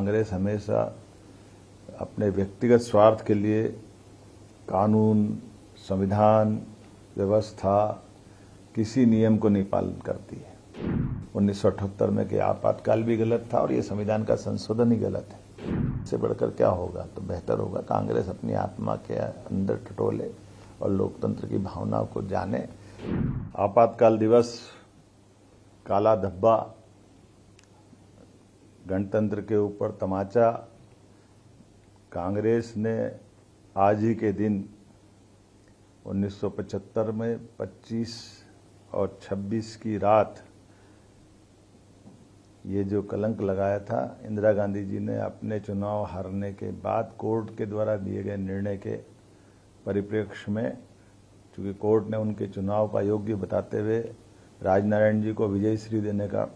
कांग्रेस हमेशा अपने व्यक्तिगत स्वार्थ के लिए कानून, संविधान, व्यवस्था, किसी नियम को नहीं पालन करती है। 1978 में कि आपातकाल भी गलत था और ये संविधान का संशोधन ही गलत है। इससे बढ़कर क्या होगा? तो बेहतर होगा कांग्रेस अपनी आत्मा के अंदर टटोले और लोकतंत्र की भावनाओं को जाने। आपातकाल दिवस, काला धब्बा, गणतंत्र के ऊपर तमाचा, कांग्रेस ने आज ही के दिन 1975 में 25 और 26 की रात ये जो कलंक लगाया था, इंदिरा गांधी जी ने अपने चुनाव हारने के बाद कोर्ट के द्वारा दिए गए निर्णय के परिप्रेक्ष्य में, चूंकि कोर्ट ने उनके चुनाव का योग्य बताते हुए राजनारायण जी को विजयश्री देने का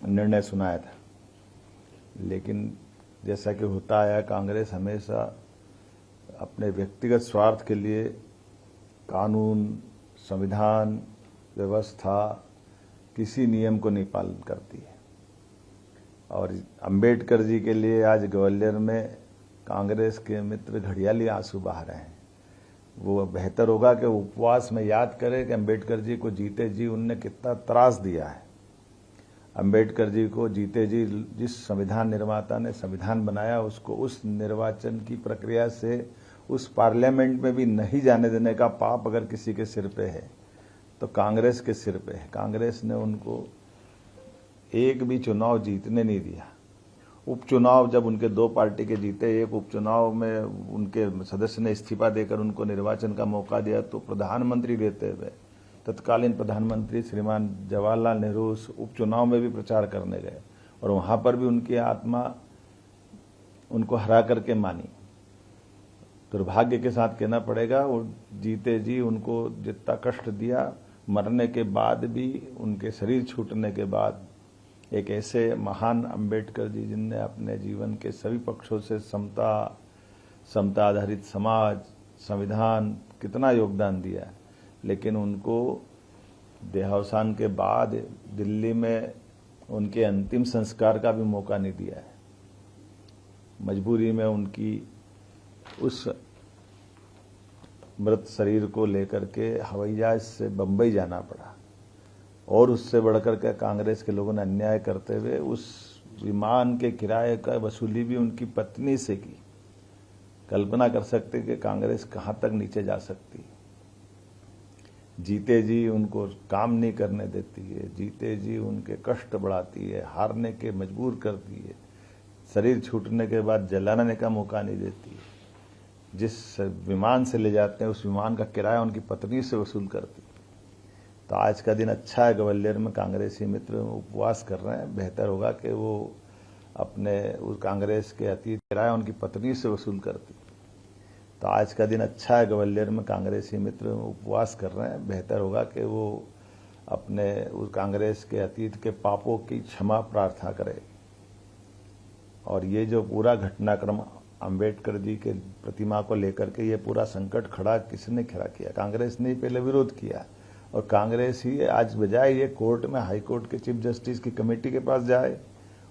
निर्णय सुनाया था। लेकिन जैसा कि होता आया, कांग्रेस हमेशा अपने व्यक्तिगत स्वार्थ के लिए कानून, संविधान, व्यवस्था, किसी नियम को नहीं पालन करती है। और अंबेडकर जी के लिए आज ग्वालियर में कांग्रेस के मित्र घड़ियाली आंसू बहा रहे हैं। वो बेहतर होगा कि उपवास में याद करें कि अंबेडकर जी को जीते जी उनने कितना त्रास दिया है। अंबेडकर जी को जीते जी जिस संविधान निर्माता ने संविधान बनाया, उसको उस निर्वाचन की प्रक्रिया से उस पार्लियामेंट में भी नहीं जाने देने का पाप अगर किसी के सिर पे है तो कांग्रेस के सिर पे है। कांग्रेस ने उनको एक भी चुनाव जीतने नहीं दिया। उपचुनाव जब उनके दो पार्टी के जीते, एक उपचुनाव में उनके सदस्य ने इस्तीफा देकर उनको निर्वाचन का मौका दिया, तो प्रधानमंत्री रहते हुए तत्कालीन प्रधानमंत्री श्रीमान जवाहरलाल नेहरू उस उपचुनाव में भी प्रचार करने गए और वहां पर भी उनकी आत्मा उनको हरा करके मानी। दुर्भाग्य के साथ कहना पड़ेगा, वो जीते जी उनको जितना कष्ट दिया, मरने के बाद भी, उनके शरीर छूटने के बाद, एक ऐसे महान अंबेडकर जी जिनने अपने जीवन के सभी पक्षों से समता आधारित समाज, संविधान, कितना योगदान दिया, लेकिन उनको देहावसान के बाद दिल्ली में उनके अंतिम संस्कार का भी मौका नहीं दिया है। मजबूरी में उनकी उस मृत शरीर को लेकर के हवाई जहाज से बंबई जाना पड़ा और उससे बढ़कर के कांग्रेस के लोगों ने अन्याय करते हुए उस विमान के किराए का वसूली भी उनकी पत्नी से की। कल्पना कर सकते कि कांग्रेस कहां तक नीचे जा सकती। जीते जी उनको काम नहीं करने देती है, जीते जी उनके कष्ट बढ़ाती है, हारने के मजबूर करती है, शरीर छूटने के बाद जलाने का मौका नहीं देती है। जिस विमान से ले जाते हैं उस विमान का किराया उनकी पत्नी से वसूल करती। तो आज का दिन अच्छा है, ग्वालियर में कांग्रेसी मित्र उपवास कर रहे हैं। बेहतर होगा कि वो अपने उस कांग्रेस के अतीत किराया उनकी पत्नी से वसूल करती। तो आज का दिन अच्छा है, ग्वालियर में कांग्रेसी मित्र उपवास कर रहे हैं। बेहतर होगा कि वो अपने उस कांग्रेस के अतीत के पापों की क्षमा प्रार्थना करें। और ये जो पूरा घटनाक्रम अंबेडकर जी के प्रतिमा को लेकर के ये पूरा संकट खड़ा किसने खड़ा किया? कांग्रेस ने पहले विरोध किया और कांग्रेस ही आज बजाय ये कोर्ट में, हाई कोर्ट के चीफ जस्टिस की कमेटी के पास जाए,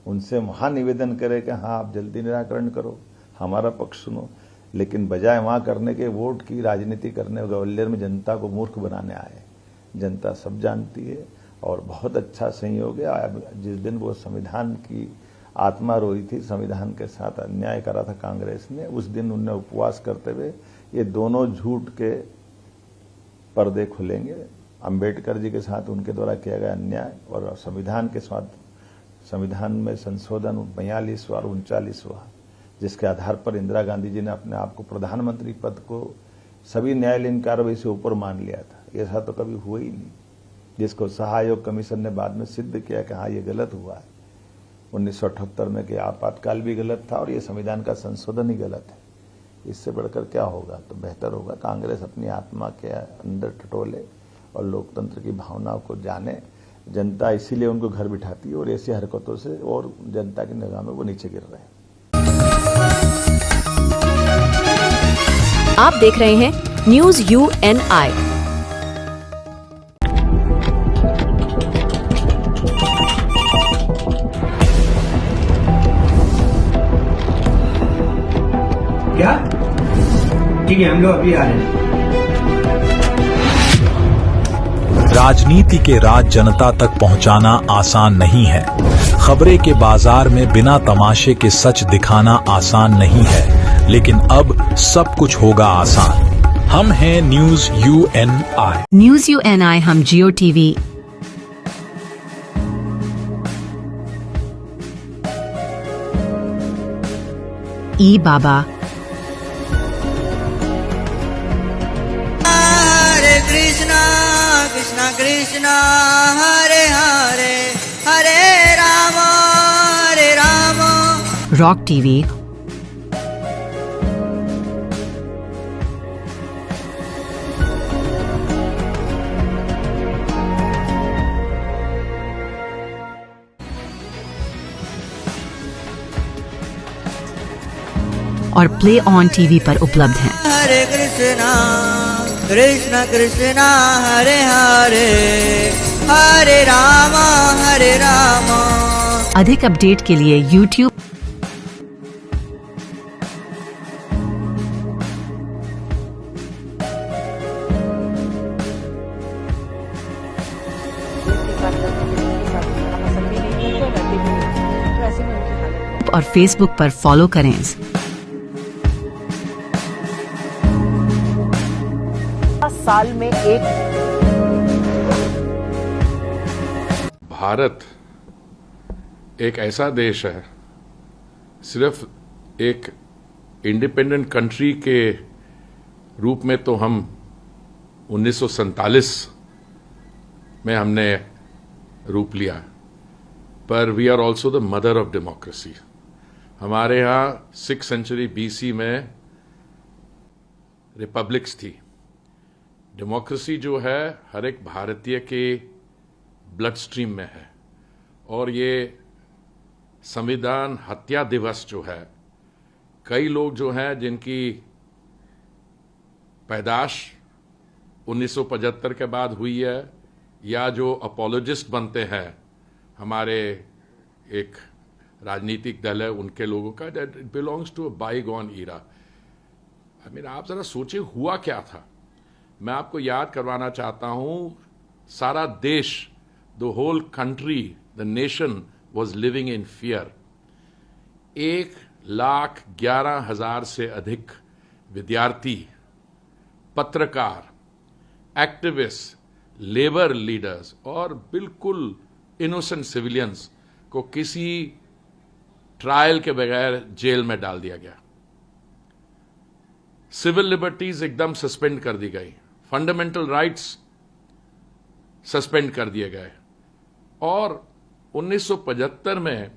उनसे वहां निवेदन करे कि हाँ आप जल्दी निराकरण करो, हमारा पक्ष सुनो, लेकिन बजाय वहां करने के वोट की राजनीति करने ग्वालियर में जनता को मूर्ख बनाने आए। जनता सब जानती है और बहुत अच्छा संयोग है। जिस दिन वो संविधान की आत्मा रोई थी, संविधान के साथ अन्याय करा था कांग्रेस ने, उस दिन उनने उपवास करते हुए ये दोनों झूठ के पर्दे खुलेंगे। अंबेडकर जी के साथ उनके द्वारा किया गया अन्याय और संविधान के साथ, संविधान में संशोधन 42वां और 39वां, जिसके आधार पर इंदिरा गांधी जी ने अपने आप को प्रधानमंत्री पद को सभी न्यायालयीन कार्रवाई से ऊपर मान लिया था। ऐसा तो कभी हुआ ही नहीं, जिसको सहायोग कमीशन ने बाद में सिद्ध किया कि हाँ ये गलत हुआ है 1978 में कि आपातकाल भी गलत था और ये संविधान का संशोधन ही गलत है। इससे बढ़कर क्या होगा? तो बेहतर होगा कांग्रेस अपनी आत्मा के अंदर टटोले और लोकतंत्र की भावनाओं को जाने। जनता इसीलिए उनको घर बिठाती है और ऐसी हरकतों से और जनता की निगाह में वो नीचे गिर रहे हैं। आप देख रहे हैं न्यूज़ UNI। ठीक है, हम लोग अभी आ रहे हैं। राजनीति के राज जनता तक पहुंचाना आसान नहीं है। खबरें के बाजार में बिना तमाशे के सच दिखाना आसान नहीं है, लेकिन अब सब कुछ होगा आसान। हम हैं न्यूज UNI। न्यूज UNI हम जियो टीवी, ई बाबा, हरे कृष्णा कृष्णा कृष्णा हरे हरे हरे राम रॉक टीवी, और प्ले ऑन टीवी पर उपलब्ध हैं। हरे कृष्णा कृष्णा कृष्णा हरे हरे हरे राम अधिक अपडेट के लिए YouTube और Facebook पर फॉलो करें। साल में एक भारत एक ऐसा देश है, सिर्फ एक इंडिपेंडेंट कंट्री के रूप में तो हम 1947 में हमने रूप लिया, पर we are also the mother of democracy. हमारे यहाँ 6th सेंचुरी BC में रिपब्लिक्स थी। डेमोक्रेसी जो है हर एक भारतीय के ब्लड स्ट्रीम में है, और ये संविधान हत्या दिवस जो है, कई लोग जो हैं जिनकी पैदाश 1975 के बाद हुई है, या जो अपोलोजिस्ट बनते हैं, हमारे एक राजनीतिक दल है उनके लोगों का, that it belongs to a bygone era. आप जरा सोचिए हुआ क्या था। मैं आपको याद करवाना चाहता हूं, सारा देश, the whole country, the nation was living in fear. 1,11,000 से अधिक विद्यार्थी, पत्रकार, एक्टिविस्ट, लेबर लीडर्स और बिल्कुल इनोसेंट सिविलियंस को किसी ट्रायल के बगैर जेल में डाल दिया गया। सिविल लिबर्टीज एकदम सस्पेंड कर दी गई, फंडामेंटल राइट्स सस्पेंड कर दिए गए। और 1975 में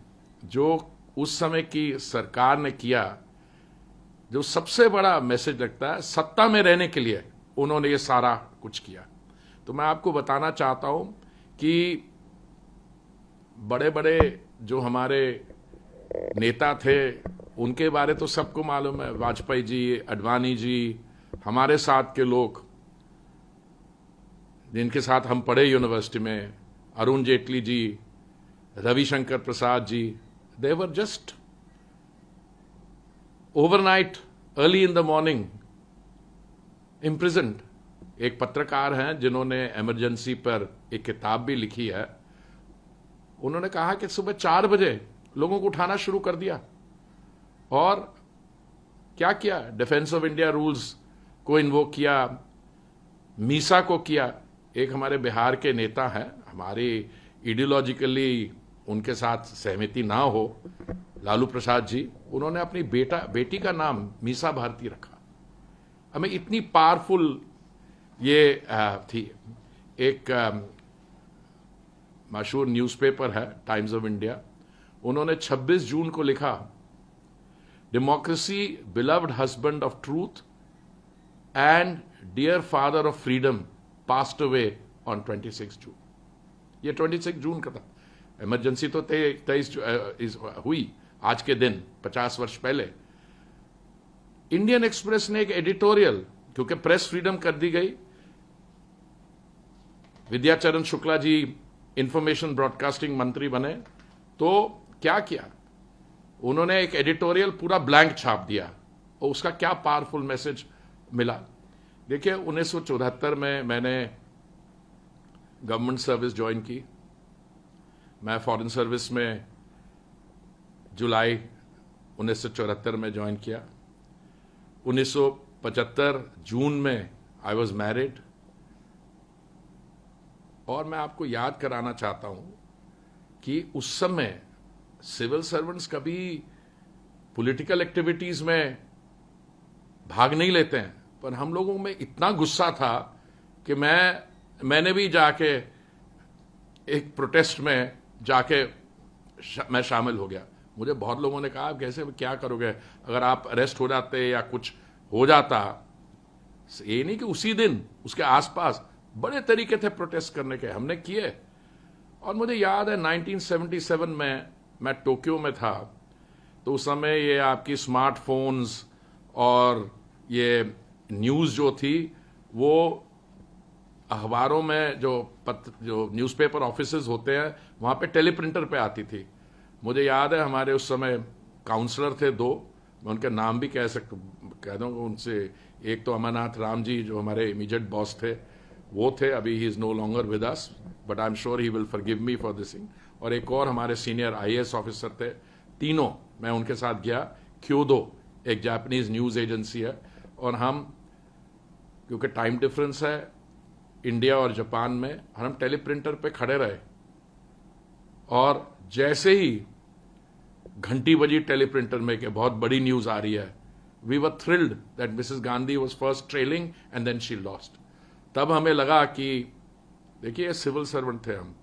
जो उस समय की सरकार ने किया, जो सबसे बड़ा मैसेज लगता है, सत्ता में रहने के लिए उन्होंने ये सारा कुछ किया। तो मैं आपको बताना चाहता हूं कि बड़े बड़े जो हमारे नेता थे उनके बारे तो सबको मालूम है, वाजपेयी जी, अडवाणी जी, हमारे साथ के लोग जिनके साथ हम पढ़े यूनिवर्सिटी में, Arun Jaitley ji, Ravishankar Prasad ji, they were just overnight, early in the morning imprisoned. एक पत्रकार हैं जिन्होंने इमरजेंसी पर एक किताब भी लिखी है। उन्होंने कहा कि सुबह 4 बजे लोगों को उठाना शुरू कर दिया, और क्या किया, डिफेंस ऑफ इंडिया रूल्स को इन्वोक किया, मीसा को किया। एक हमारे बिहार के नेता हैं, हमारी आइडियोलॉजिकली उनके साथ सहमति ना हो, लालू प्रसाद जी, उन्होंने अपनी बेटी का नाम मीसा भारती रखा। हमें इतनी पावरफुल ये थी। एक मशहूर न्यूज़पेपर है टाइम्स ऑफ इंडिया, उन्होंने 26 जून को लिखा, democracy beloved husband of truth and dear father of freedom passed away on 26 June. ये 26 जून का था। इमरजेंसी तो 23 हुई आज के दिन 50 वर्ष पहले। इंडियन एक्सप्रेस ने एक एडिटोरियल, क्योंकि प्रेस फ्रीडम कर दी गई, विद्याचरण शुक्ला जी इंफॉर्मेशन ब्रॉडकास्टिंग मंत्री बने, तो क्या किया, उन्होंने एक एडिटोरियल पूरा ब्लैंक छाप दिया, और उसका क्या पावरफुल मैसेज मिला। देखिए 1974 में मैंने गवर्नमेंट सर्विस ज्वाइन की। मैं फॉरेन सर्विस में जुलाई 1974 में ज्वाइन किया। 1975 जून में आई वॉज मैरिड। और मैं आपको याद कराना चाहता हूं कि उस समय सिविल सर्वेंट्स कभी पॉलिटिकल एक्टिविटीज में भाग नहीं लेते हैं, पर हम लोगों में इतना गुस्सा था कि मैंने भी जाके एक प्रोटेस्ट में जाके मैं शामिल हो गया। मुझे बहुत लोगों ने कहा कैसे क्या करोगे अगर आप अरेस्ट हो जाते या कुछ हो जाता। ये नहीं कि उसी दिन, उसके आसपास बड़े तरीके थे प्रोटेस्ट करने के, हमने किए। और मुझे याद है 1977 में मैं टोक्यो में था, तो उस समय ये आपकी स्मार्टफोन्स और ये न्यूज़ जो थी वो अखबारों में जो न्यूज़पेपर ऑफिसेज होते हैं वहाँ पे टेलीप्रिंटर पे आती थी। मुझे याद है हमारे उस समय काउंसलर थे 2, मैं उनके नाम भी कह दूँगा उनसे। एक तो अमरनाथ राम जी जो हमारे इमीडिएट बॉस थे, वो थे, अभी ही is no longer with us but I am sure he will forgive me for this thing. और एक और हमारे सीनियर IAS ऑफिसर थे। तीनों मैं उनके साथ गया। क्योदो एक जापानीज न्यूज़ एजेंसी है, और हम क्योंकि टाइम डिफरेंस है इंडिया और जापान में, और हम टेलीप्रिंटर पे खड़े रहे। और जैसे ही घंटी बजी टेलीप्रिंटर में कि बहुत बड़ी न्यूज़ आ रही है, we were thrilled that Mrs Gandhi was first trailing and then she lost. तब हमें लगा कि देखिए सिविल सर्वेंट थे हम,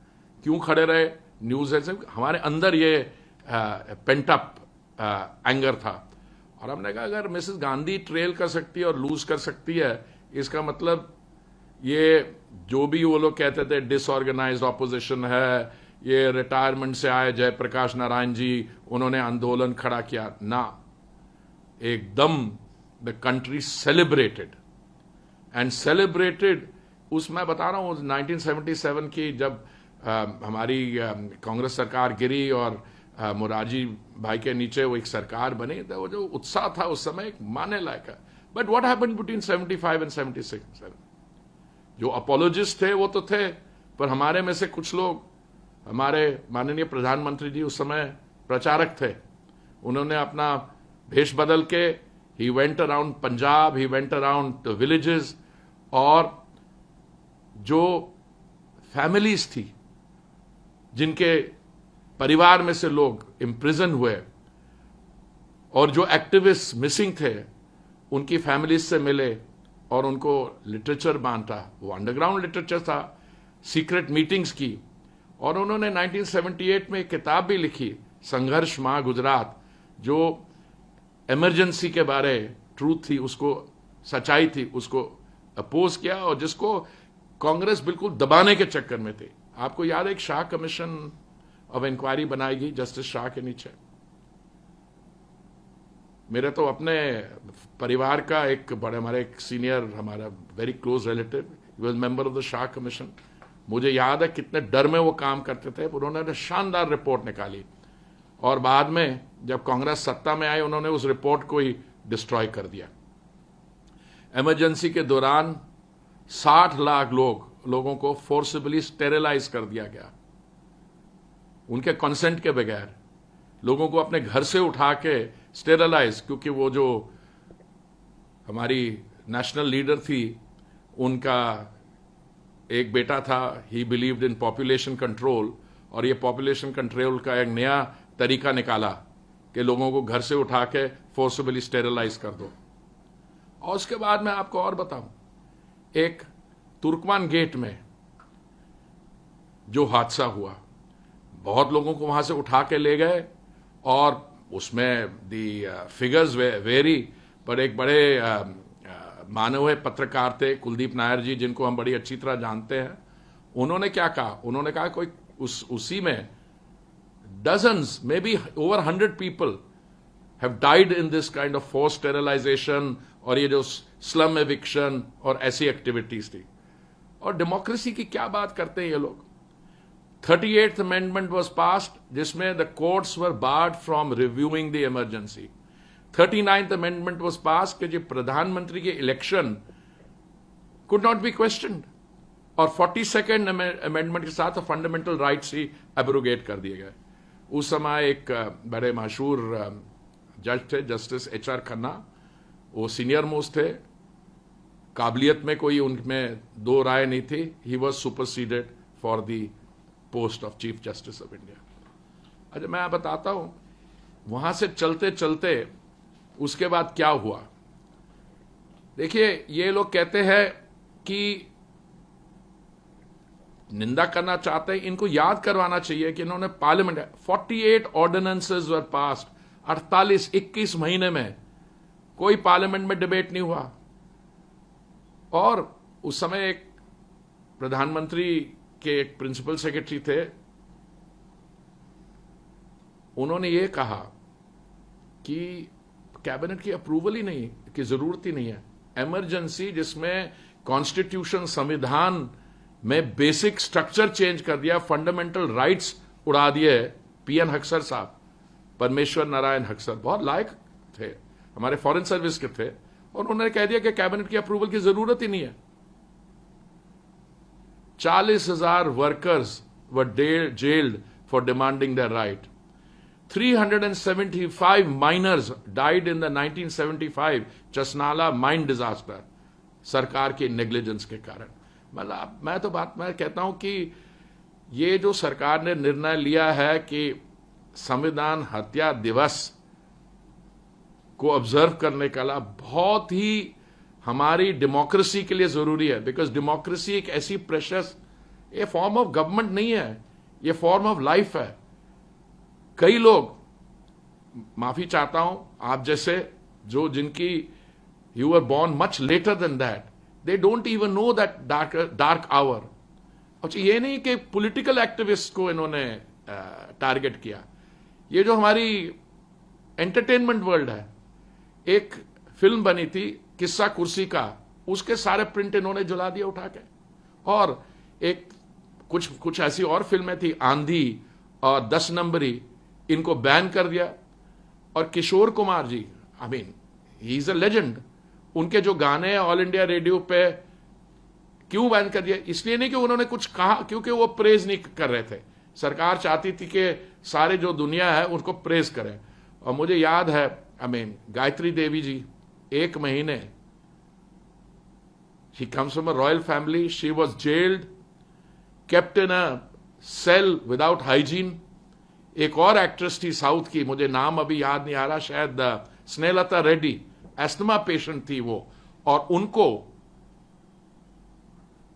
क्यों खड़े रहे। न्यूज़ ऐसे हमारे अंदर ये पेंट अप एंगर था। और हमने कहा अगर मिसेस गांधी ट्रेल कर सकती है और लूज कर सकती है, इसका मतलब ये जो भी वो लोग कहते थे डिसऑर्गेनाइज्ड ऑपोजिशन है, ये रिटायरमेंट से आए जयप्रकाश नारायण जी, उन्होंने आंदोलन खड़ा किया ना। एकदम the country celebrated and celebrated. उस मैं बता रहा हूँ 1977 की जब हमारी कांग्रेस सरकार गिरी और मोरारजी भाई के नीचे वो एक सरकार बनी, तो वो जो उत्साह था उस समय एक मानने लायक है। But what happened between 75 and 76? जो अपोलोजिस्ट थे वो तो थे, पर हमारे में से कुछ लोग, हमारे माननीय प्रधानमंत्री जी उस समय प्रचारक थे, उन्होंने अपना भेष बदल के he went around Punjab, he went around the villages, और जो फैमिलीज थी जिनके परिवार में से लोग इम्प्रिजन हुए और जो एक्टिविस्ट मिसिंग थे, उनकी फैमिलीज से मिले और उनको लिटरेचर बांटा। वो अंडरग्राउंड लिटरेचर था, सीक्रेट मीटिंग्स की। और उन्होंने 1978 में एक किताब भी लिखी, संघर्ष मां गुजरात, जो इमरजेंसी के बारे ट्रूथ थी, उसको सच्चाई थी, उसको अपोज किया, और जिसको कांग्रेस बिल्कुल दबाने के चक्कर में थी। आपको याद है एक शाह कमीशन ऑफ इंक्वायरी बनाई गई जस्टिस शाह के नीचे। मेरे तो अपने परिवार का एक बड़े, हमारे एक सीनियर, हमारा very close relative, he was member of the Shah commission. मुझे याद है कितने डर में वो काम करते थे, पर उन्होंने शानदार रिपोर्ट निकाली। और बाद में जब कांग्रेस सत्ता में आई, उन्होंने उस रिपोर्ट को ही डिस्ट्रॉय कर दिया। इमरजेंसी के दौरान 60 लाख लोगों को फोर्सिबली स्टेरिलाइज कर दिया गया, उनके कंसेंट के बगैर। लोगों को अपने घर से उठा के स्टेरिलाइज, क्योंकि वो जो हमारी नेशनल लीडर थी, उनका एक बेटा था, ही बिलीव्ड इन पॉपुलेशन कंट्रोल, और ये पॉपुलेशन कंट्रोल का एक नया तरीका निकाला कि लोगों को घर से उठा के फोर्सिबली स्टेरिलाइज कर दो। और उसके बाद मैं आपको और बताऊं, एक तुर्कमान गेट में जो हादसा हुआ, बहुत लोगों को वहां से उठा के ले गए, और उसमें दी फिगर्स वेरी, पर एक बड़े माने हुए पत्रकार थे कुलदीप नायर जी, जिनको हम बड़ी अच्छी तरह जानते हैं। उन्होंने क्या कहा, उन्होंने कहा कोई उसी में dozens, maybe over 100 people have died in this kind of force sterilization, और ये जो स्लम एविक्शन और ऐसी एक्टिविटीज थी। और डेमोक्रेसी की क्या बात करते हैं ये लोग। 38th amendment was passed, जिसमें the courts were barred from reviewing the emergency. 39th amendment was pass कि जो प्रधानमंत्री के election could not be questioned, और 42nd अमेंडमेंट के साथ फंडामेंटल राइट्स ही एब्रोगेट कर दिए गए। उस समय एक बड़े मशहूर जज थे, जस्टिस HR खन्ना, वो सीनियर मोस्ट थे, काबिलियत में कोई उनमें दो राय नहीं थी। He was superseded for the post of chief justice of India. अच्छा, मैं बताता हूं वहां से चलते चलते उसके बाद क्या हुआ। देखिए, ये लोग कहते हैं कि निंदा करना चाहते हैं, इनको याद करवाना चाहिए कि इन्होंने पार्लियामेंट 48 ऑर्डिनेंसेस वर पास्ड, 21 महीने में कोई पार्लियामेंट में डिबेट नहीं हुआ। और उस समय एक प्रधानमंत्री के एक प्रिंसिपल सेक्रेटरी थे, उन्होंने ये कहा कि कैबिनेट की अप्रूवल ही नहीं की जरूरत ही नहीं है। इमरजेंसी जिसमें कॉन्स्टिट्यूशन, संविधान में बेसिक स्ट्रक्चर चेंज कर दिया, फंडामेंटल राइट्स उड़ा दिए। PN हक्सर साहब, परमेश्वर नारायण हक्सर, बहुत लायक थे, हमारे फॉरेन सर्विस के थे, और उन्होंने कह दिया कि कैबिनेट की अप्रूवल की जरूरत ही नहीं है। 40,000 workers were jailed for demanding their right. 375 miners died in the 1975 Chasnala mine disaster, सरकार की नेग्लिजेंस के कारण। मतलब मैं कहता हूं कि ये जो सरकार ने निर्णय लिया है कि संविधान हत्या दिवस को ऑब्जर्व करने का लाभ बहुत ही हमारी डेमोक्रेसी के लिए जरूरी है। बिकॉज डेमोक्रेसी एक ऐसी प्रेशस, ये फॉर्म ऑफ गवर्नमेंट नहीं है, ये फॉर्म ऑफ लाइफ है। कई लोग, माफी चाहता हूं आप जैसे, जो जिनकी you are born much later than that, they don't even know that dark hour. अच्छा, ये नहीं कि पॉलिटिकल एक्टिविस्ट को इन्होंने टारगेट किया, ये जो हमारी एंटरटेनमेंट वर्ल्ड है, एक फिल्म बनी थी किस्सा कुर्सी का, उसके सारे प्रिंट इन्होंने जला दिया उठा के। और एक कुछ ऐसी और फिल्में थी, आंधी और 10 नंबरी, इनको बैन कर दिया। और Kishore Kumar ji, I mean he is a legend, उनके जो गाने ऑल इंडिया रेडियो पे क्यों बैन कर दिया? इसलिए नहीं कि उन्होंने कुछ कहा, क्योंकि वो प्रेज नहीं कर रहे थे। सरकार चाहती थी कि सारे जो दुनिया है उनको प्रेज करें। और मुझे याद है, आई मीन गायत्री देवी जी, 1 महीने, she comes from a royal family, she was jailed, kept in a cell without hygiene. एक और एक्ट्रेस थी साउथ की, मुझे नाम अभी याद नहीं आ रहा, शायद स्नेहलता रेड्डी, एस्थमा पेशेंट थी वो, और उनको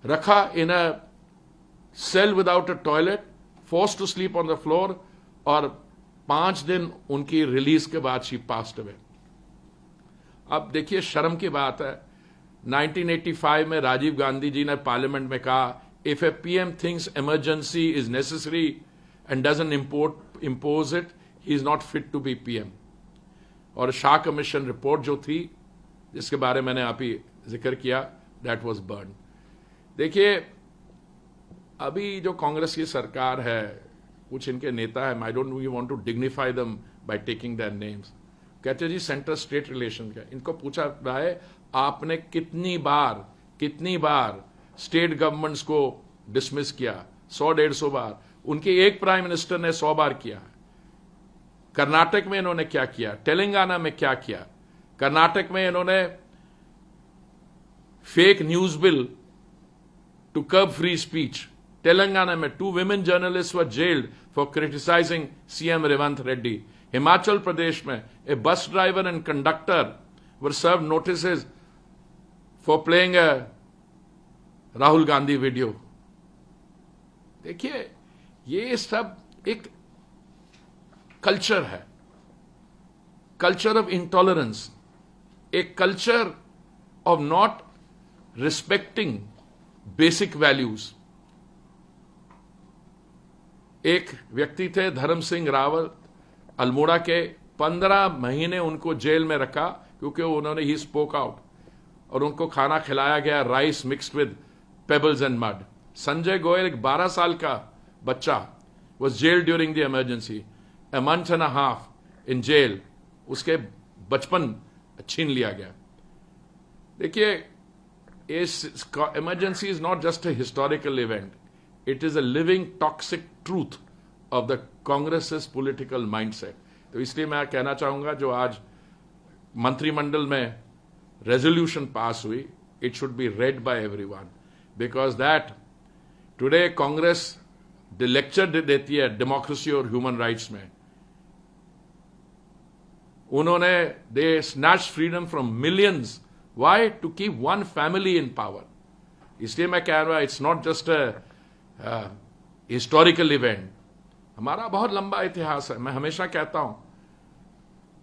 रखा in a cell without a toilet, force to sleep on the floor, और 5 दिन उनकी रिलीज के बाद शी पास्ड अवे। अब देखिए, शर्म की बात है, 1985 में राजीव गांधी जी ने पार्लियामेंट में कहा, if A PM thinks emergency is necessary and doesn't impose it, he is not fit to be PM। और शाह कमीशन रिपोर्ट जो थी, जिसके बारे मैंने आप ही जिक्र किया, दैट वाज बर्न। देखिए, अभी जो कांग्रेस की सरकार है, कुछ इनके नेता है, I don't want to dignify them by taking their names, कहते जी सेंटर स्टेट रिलेशन का। इनको पूछा रहा है, आपने कितनी बार स्टेट गवर्नमेंट्स को डिसमिस किया? 100-150 बार। उनके एक प्राइम मिनिस्टर ने 100 बार किया। कर्नाटक में इन्होंने क्या किया? तेलंगाना में क्या किया? कर्नाटक में इन्होंने fake news bill to curb free speech. Telangana में 2 women journalists were jailed for criticizing CM Revanth Reddy. Himachal Pradesh में a bus driver and conductor were served notices for playing a Rahul Gandhi video. देखिए, ये सब एक कल्चर है, कल्चर ऑफ इंटॉलरेंस, एक culture of not respecting basic values. एक व्यक्ति थे धर्म सिंह रावत, अल्मोड़ा के, 15 महीने उनको जेल में रखा क्योंकि उन्होंने ही स्पोक आउट, और उनको खाना खिलाया गया rice mixed with pebbles and mud. Sanjay Goyal, एक 12 साल का बच्चा, was jailed during the emergency, a month and a half in jail। उसके बचपन छीन लिया गया। देखिए, emergency is not just a historical event, it is a living toxic truth of the Congress political mindset. तो इसलिए मैं कहना चाहूंगा, जो आज मंत्रिमंडल में रेजोल्यूशन पास हुई, it should be read by everyone, because that today Congress the lecture देती है डेमोक्रेसी और ह्यूमन राइट्स में। उन्होंने they snatch freedom from millions, why? To keep one family in power. इसलिए मैं कह रहा हूं, it's not just a historical event, हमारा बहुत लंबा इतिहास है। मैं हमेशा कहता हूं,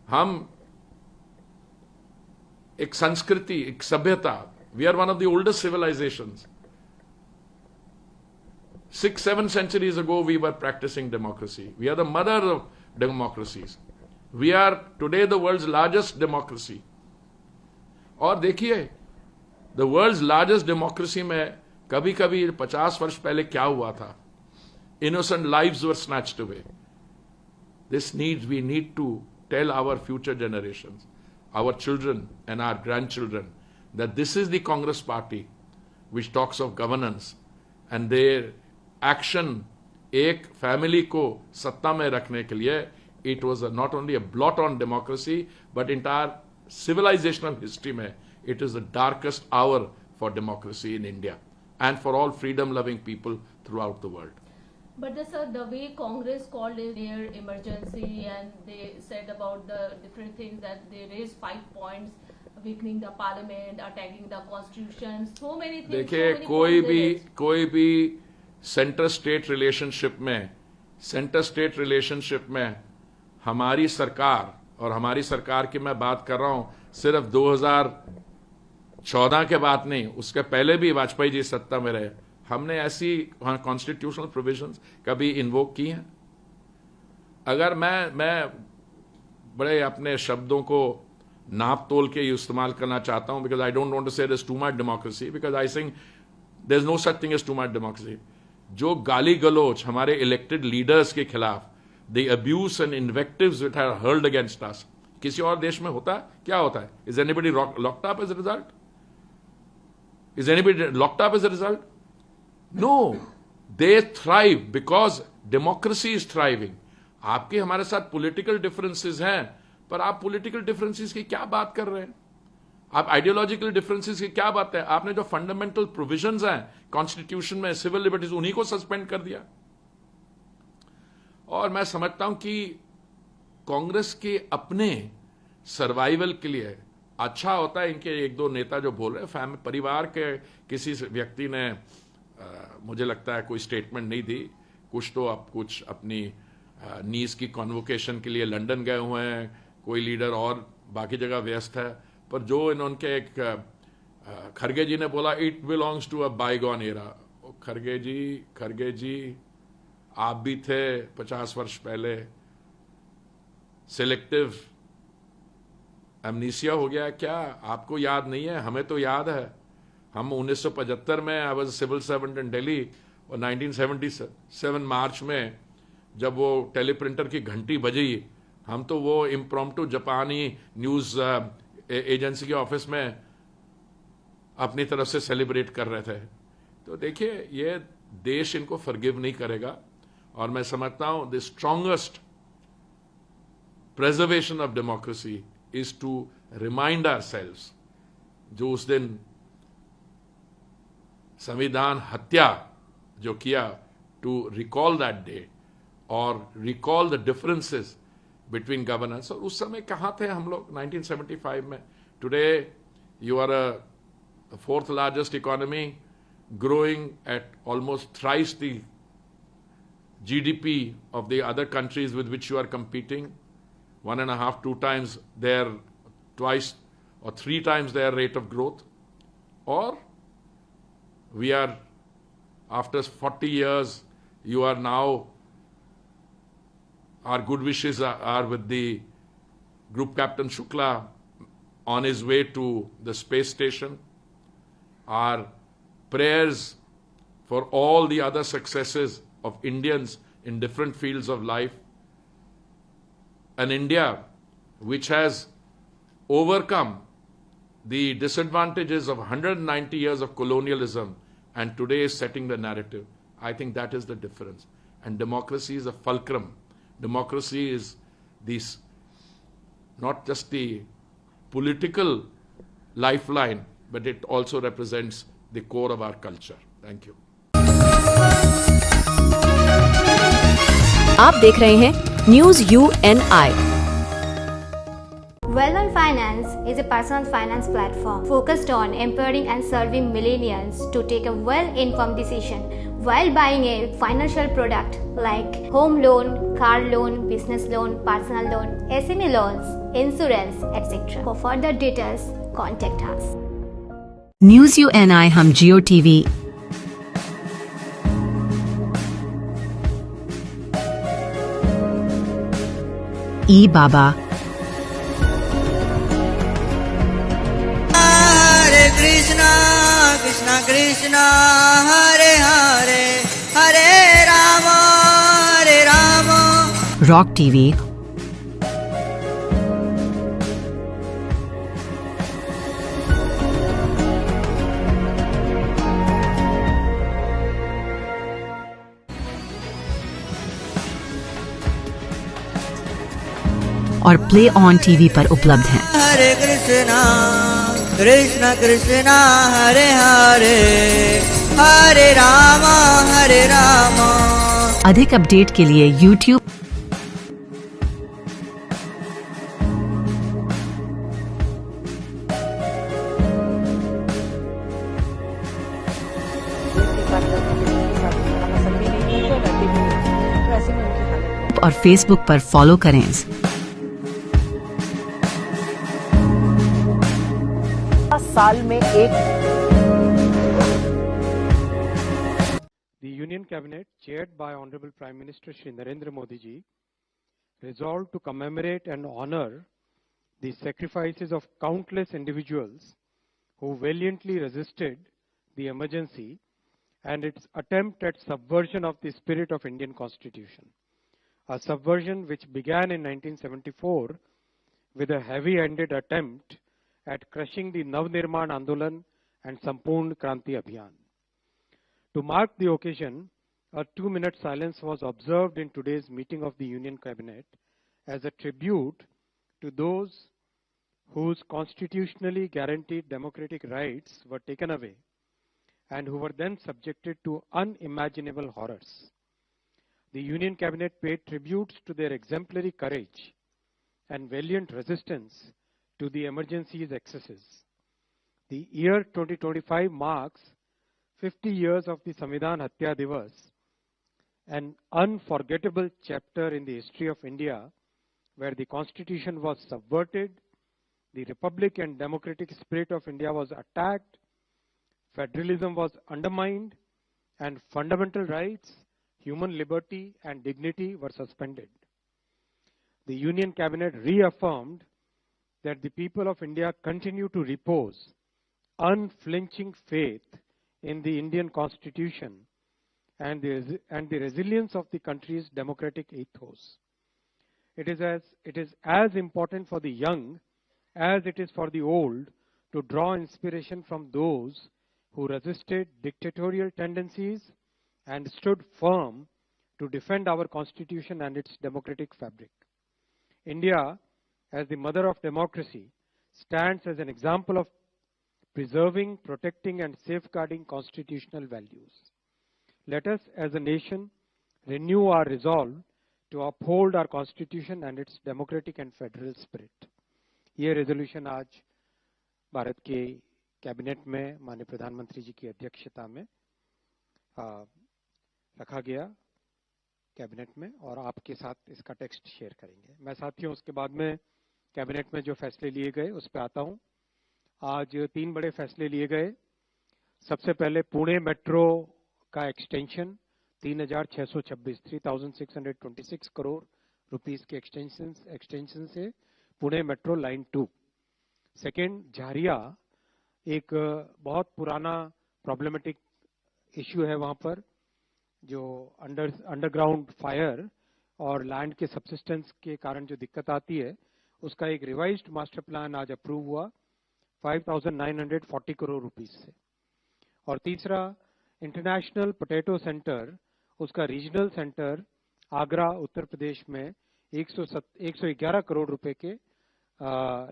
हम एक संस्कृति, एक सभ्यता, we are one of the oldest civilizations. 6-7 centuries ago we were practicing democracy. We are the mother of democracies. We are today the world's largest democracy. और देखिए, the world's largest democracy में कभी कभी 50 वर्ष पहले क्या हुआ था? Innocent lives were snatched away. We need to tell our future generations, our children and our grandchildren, that this is the Congress party which talks of governance, and their action एक family को सत्ता में रखने के लिए, it was not only a blot on democracy but entire civilizational history में it is the darkest hour for democracy in India and for all freedom loving people throughout the world. But sir, the way Congress called it their emergency, and they said about the different things, that they raised 5 points, weakening the parliament, attacking the constitution, so many things. देखिए, कोई भी centre state relationship में हमारी सरकार, और हमारी सरकार की मैं बात कर रहा हूं सिर्फ 2014 के बात नहीं, उसके पहले भी वाजपेयी जी सत्ता में रहे, हमने ऐसी कॉन्स्टिट्यूशनल प्रोविजंस कभी इन्वोक की हैं? अगर मैं बड़े अपने शब्दों को नाप तोल के इस्तेमाल करना चाहता हूं, because I don't want to say this too much democracy, because I think there is no such thing as too much democracy. जो गाली गलोच हमारे इलेक्टेड लीडर्स के खिलाफ, the abuse and invectives which are hurled against us, किसी और देश में होता है? क्या होता है? Is anybody locked up as a result? Is anybody locked up as a result? No, they thrive because democracy is thriving. आपके हमारे साथ पॉलिटिकल डिफरेंसेस हैं, पर आप पॉलिटिकल डिफरेंसेस की क्या बात कर रहे हैं? आप आइडियोलॉजिकल डिफरेंसेस की क्या बात है? आपने जो फंडामेंटल प्रोविजंस हैं कॉन्स्टिट्यूशन में, सिविल लिबर्टीज, उन्हीं को सस्पेंड कर दिया। और मैं समझता हूं कि कांग्रेस के अपने सर्वाइवल के लिए अच्छा होता है इनके एक दो नेता जो बोल रहे हैं, परिवार के किसी व्यक्ति ने मुझे लगता है कोई स्टेटमेंट नहीं दी, कुछ तो अब कुछ अपनी नीस की कॉन्वोकेशन के लिए लंदन गए हुए हैं, कोई लीडर और बाकी जगह व्यस्त है, पर जो इन्होंने एक खरगे जी ने बोला it belongs to a bygone era. Kharge ji आप भी थे 50 वर्ष पहले, सिलेक्टिव एमनीसिया हो गया क्या? आपको याद नहीं है? हमें तो याद है। हम 1975 में आई वाज सिविल सर्वेंट इन दिल्ली, और 1977 मार्च में जब वो टेलीप्रिंटर की घंटी बजी, हम तो वो इम्प्रॉम्प्टू जापानी न्यूज एजेंसी के ऑफिस में अपनी तरफ से सेलिब्रेट कर रहे थे। तो देखिए, ये देश इनको फॉरगिव नहीं करेगा, और मैं समझता हूं the strongest preservation of democracy is to remind ourselves, जो उस दिन संविधान हत्या जो किया, टू रिकॉल दैट डे और recall the differences between governance. और उस समय कहां थे हम लोग 1975 में? Today you are a fourth largest economy, growing at almost thrice the GDP of the other countries with which you are competing, 1.5, 2 times their, twice or 3 times their rate of growth. Or we are, after 40 years, you are now, our good wishes are with the Group Captain Shukla on his way to the space station. Our prayers for all the other successes of Indians in different fields of life. An India which has overcome the disadvantages of 190 years of colonialism and today is setting the narrative. I think that is the difference. And democracy is a fulcrum. Democracy is this, not just the political lifeline, but it also represents the core of our culture. Thank you. आप देख रहे हैं news UNI। Well-Known Finance is a personal finance platform focused on empowering and serving millennials to take a well-informed decision while buying a financial product like home loan, car loan, business loan, personal loan, SME loans, insurance, etc. For further details, contact us. News UNI हम जियो TV ई बाबा Hare Krishna, Krishna Krishna, Hare Hare, Hare Rama, Hare Rama. Rock TV और play on TV पर उपलब्ध हैं। Hare Krishna, Krishna Krishna, Hare Hare, Hare Rama, Hare Rama. अधिक update के लिए YouTube और Facebook पर फॉलो करें। साल में एक The Union Cabinet, chaired by Honorable Prime Minister Shri Narendra Modi ji, resolved to commemorate and honor the sacrifices of countless individuals who valiantly resisted the emergency and its attempt at subversion of the spirit of Indian Constitution. A subversion which began in 1974 with a heavy-handed attempt at crushing the Navnirman Andolan and Sampoorn Kranti Abhiyan. To mark the occasion, a 2-minute silence was observed in today's meeting of the Union Cabinet as a tribute to those whose constitutionally guaranteed democratic rights were taken away and who were then subjected to unimaginable horrors. The Union Cabinet paid tributes to their exemplary courage and valiant resistance to the emergency's excesses. The year 2025 marks 50 years of the Samvidhan Hatya Divas, an unforgettable chapter in the history of India where the constitution was subverted, the republic and democratic spirit of India was attacked, federalism was undermined, and fundamental rights, human liberty and dignity were suspended. The Union Cabinet reaffirmed that the people of India continue to repose unflinching faith in the Indian Constitution and the resilience of the country's democratic ethos. It is as important for the young as it is for the old to draw inspiration from those who resisted dictatorial tendencies and stood firm to defend our Constitution and its democratic fabric. India, as the mother of democracy, stands as an example of preserving, protecting, and safeguarding constitutional values. Let us, as a nation, renew our resolve to uphold our Constitution and its democratic and federal spirit. ये resolution आज भारत के cabinet में माननीय प्रधानमंत्री जी की अध्यक्षता में रखा गया कैबिनेट में और आपके साथ इसका टेक्स्ट शेयर करेंगे। मैं साथियों उसके बाद में कैबिनेट में जो फैसले लिए गए उस पर आता हूं। आज 3 बड़े फैसले लिए गए। सबसे पहले पुणे मेट्रो का एक्सटेंशन 3,626 करोड़ रुपीस के एक्सटेंशन से पुणे मेट्रो लाइन 2। सेकेंड, झारिया एक बहुत पुराना प्रॉब्लमेटिक इश्यू है, वहां पर जो अंडरग्राउंड फायर और लैंड के सबसिस्टेंस के कारण जो दिक्कत आती है उसका एक रिवाइज्ड मास्टर प्लान आज अप्रूव हुआ 5,940 करोड़ रुपीस से। और तीसरा इंटरनेशनल पोटैटो सेंटर, उसका रीजनल सेंटर आगरा उत्तर प्रदेश में 111 करोड़ रुपए के